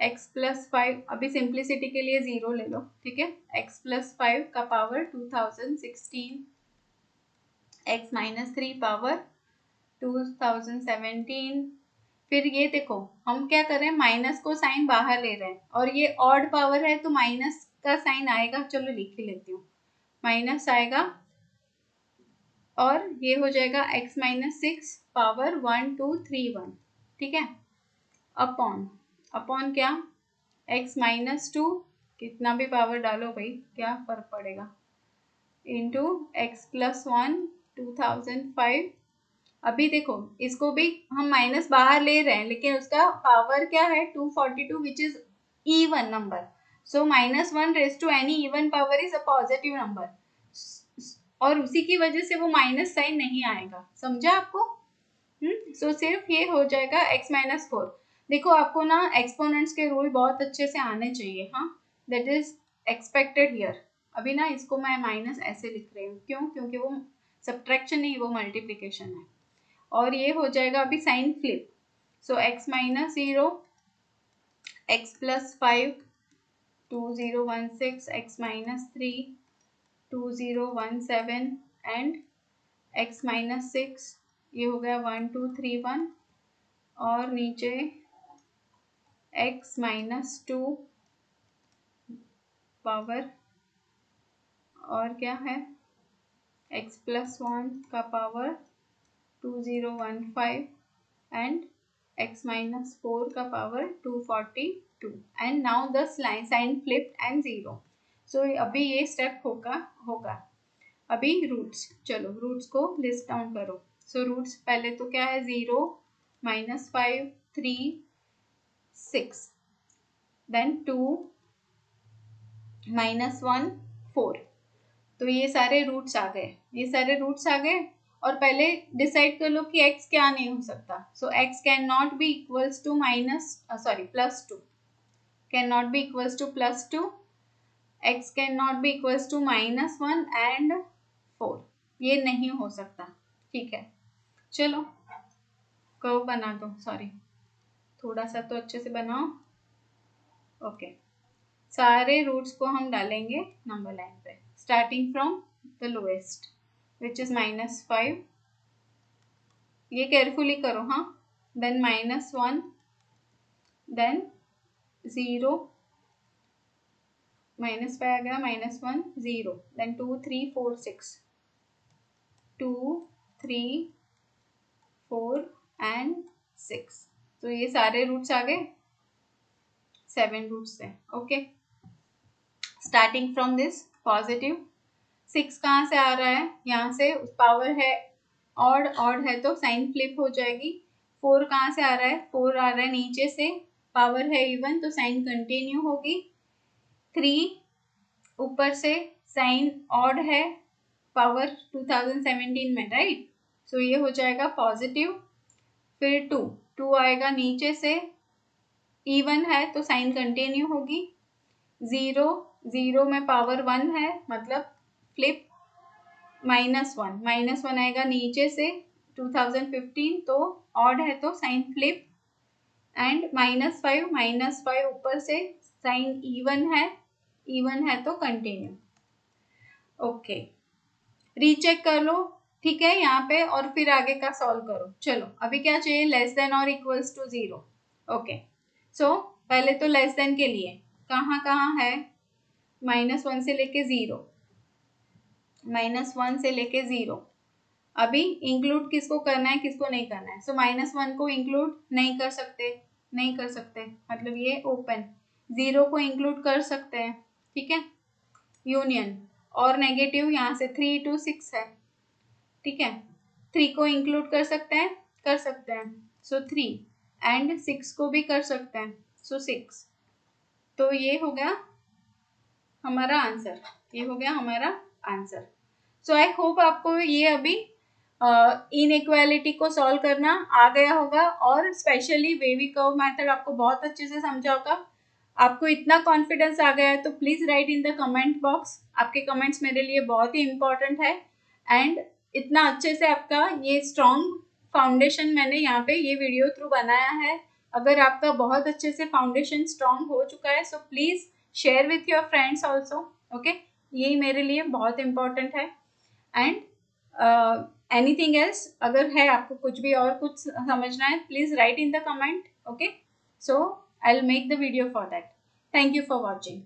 x प्लस 5, अभी सिंप्लिसिटी के लिए 0 ले लो, ठीक है, x प्लस 5 का पावर 2016, x माइनस 3 पावर 2017, फिर ये देखो हम क्या कर रहे हैं, माइनस को साइन बाहर ले रहे हैं और ये ऑड पावर है तो माइनस का साइन आएगा, चलो लिख ही लेती हूँ, माइनस आएगा और ये हो जाएगा x माइनस 6 पावर 1 2 3 1, ठीक है, अपॉन अपॉन क्या, x माइनस 2, कितना भी पावर डालो भाई क्या फर्क पड़ेगा, इंटू एक्स प्लस 1 2005। अभी देखो इसको भी हम माइनस बाहर ले रहे हैं लेकिन उसका पावर क्या है 242 which is even number, so minus 1 raise to any even power is a positive number और उसी की वजह से वो माइनस साइन नहीं आएगा, समझा आपको। सो सिर्फ ये हो जाएगा x माइनस 4। देखो आपको ना एक्सपोनेंट्स के रूल बहुत अच्छे से आने चाहिए, हाँ, दैट इज एक्सपेक्टेड हियर। अभी ना इसको मैं माइनस ऐसे लिख रही हूँ, क्यों, क्योंकि वो सब्ट्रैक्शन नहीं, वो मल्टीप्लिकेशन है। और ये हो जाएगा अभी sign flip, so x minus 0 x plus 5 2016 x minus 3 2017 and x minus 6, ये हो गया 1 2 3 1 और नीचे x माइनस 2 पावर और क्या है x प्लस 1 का पावर 2015 एंड x माइनस 4 का power 242 and now the sign flipped and 0। So अभी ये स्टेप होगा। अभी रूट्स, चलो रूट्स को लिस्ट डाउन करो। सो रूट्स पहले तो क्या है, 0 माइनस 5 3 6 देन 2 माइनस 1 4। तो ये सारे रूट्स आ गए, ये सारे रूट्स आ गए और पहले डिसाइड कर लो कि x क्या नहीं हो सकता। So x can not be equals to plus 2, can not be equals to plus 2, x can not be equals to minus 1 and 4, ये नहीं हो सकता, ठीक है। चलो कर्व बना दो, सॉरी थोड़ा सा तो अच्छे से बनाओ, ओके। सारे रूट्स को हम डालेंगे नंबर लाइन पे, starting from the lowest which is minus 5, ये केयरफुली करो, हाँ, देन माइनस 1 देन 0 माइनस 5 आ गया, माइनस 1 0 देन 2 3 4 6 2 3 4 एंड 6। तो ये सारे रूट्स आ गए, 7 रूट्स है, okay. Starting from this positive 6 कहाँ से आ रहा है, यहाँ से पावर है ऑड, ऑड है तो साइन फ्लिप हो जाएगी। 4 कहाँ से आ रहा है, 4 आ रहा है नीचे से, पावर है इवन तो साइन कंटिन्यू होगी। 3 ऊपर से साइन ऑड है, पावर 2017 में, राइट, सो ये हो जाएगा पॉजिटिव। फिर 2 आएगा नीचे से, इवन है तो साइन कंटिन्यू होगी। 0 में पावर 1 है मतलब फ्लिप, माइनस 1 आएगा नीचे से 2015 तो ऑड है तो साइन फ्लिप एंड माइनस 5 ऊपर से साइन इवन है तो कंटिन्यू, ओके। रीचेक कर लो, ठीक है यहाँ पे, और फिर आगे का सॉल्व करो। चलो अभी क्या चाहिए, लेस देन और इक्वल्स टू 0, ओके। सो पहले तो लेस देन के लिए कहाँ है, माइनस 1 से लेके 0, माइनस 1 से लेके 0। अभी इंक्लूड किसको करना है किसको नहीं करना है, सो माइनस 1 को इंक्लूड नहीं कर सकते, मतलब ये ओपन। 0 को इंक्लूड कर सकते हैं, ठीक है, यूनियन, और नेगेटिव यहाँ से 3 to 6 है, ठीक है। 3 को इंक्लूड कर सकते हैं, सो 3 एंड 6 को भी कर सकते हैं, सो 6। तो ये हो गया हमारा आंसर, सो आई होप आपको ये अभी इनइक्वालिटी को सॉल्व करना आ गया होगा और स्पेशली वेवी कर्व मेथड आपको बहुत अच्छे से समझा होगा। आपको इतना कॉन्फिडेंस आ गया है तो please right in the comment box, आपके कमेंट्स मेरे लिए बहुत ही इम्पोर्टेंट है। एंड इतना अच्छे से आपका ये स्ट्रॉन्ग फाउंडेशन मैंने यहाँ पे ये वीडियो थ्रू बनाया है। अगर आपका बहुत अच्छे से फाउंडेशन स्ट्रॉन्ग हो चुका है so please share with your friends also, okay, यही मेरे लिए बहुत इम्पोर्टेंट है। एंड एनीथिंग एल्स, अगर है आपको कुछ भी और कुछ समझना है, please right in the comment. Okay, so I will make the video for that. Thank you for watching.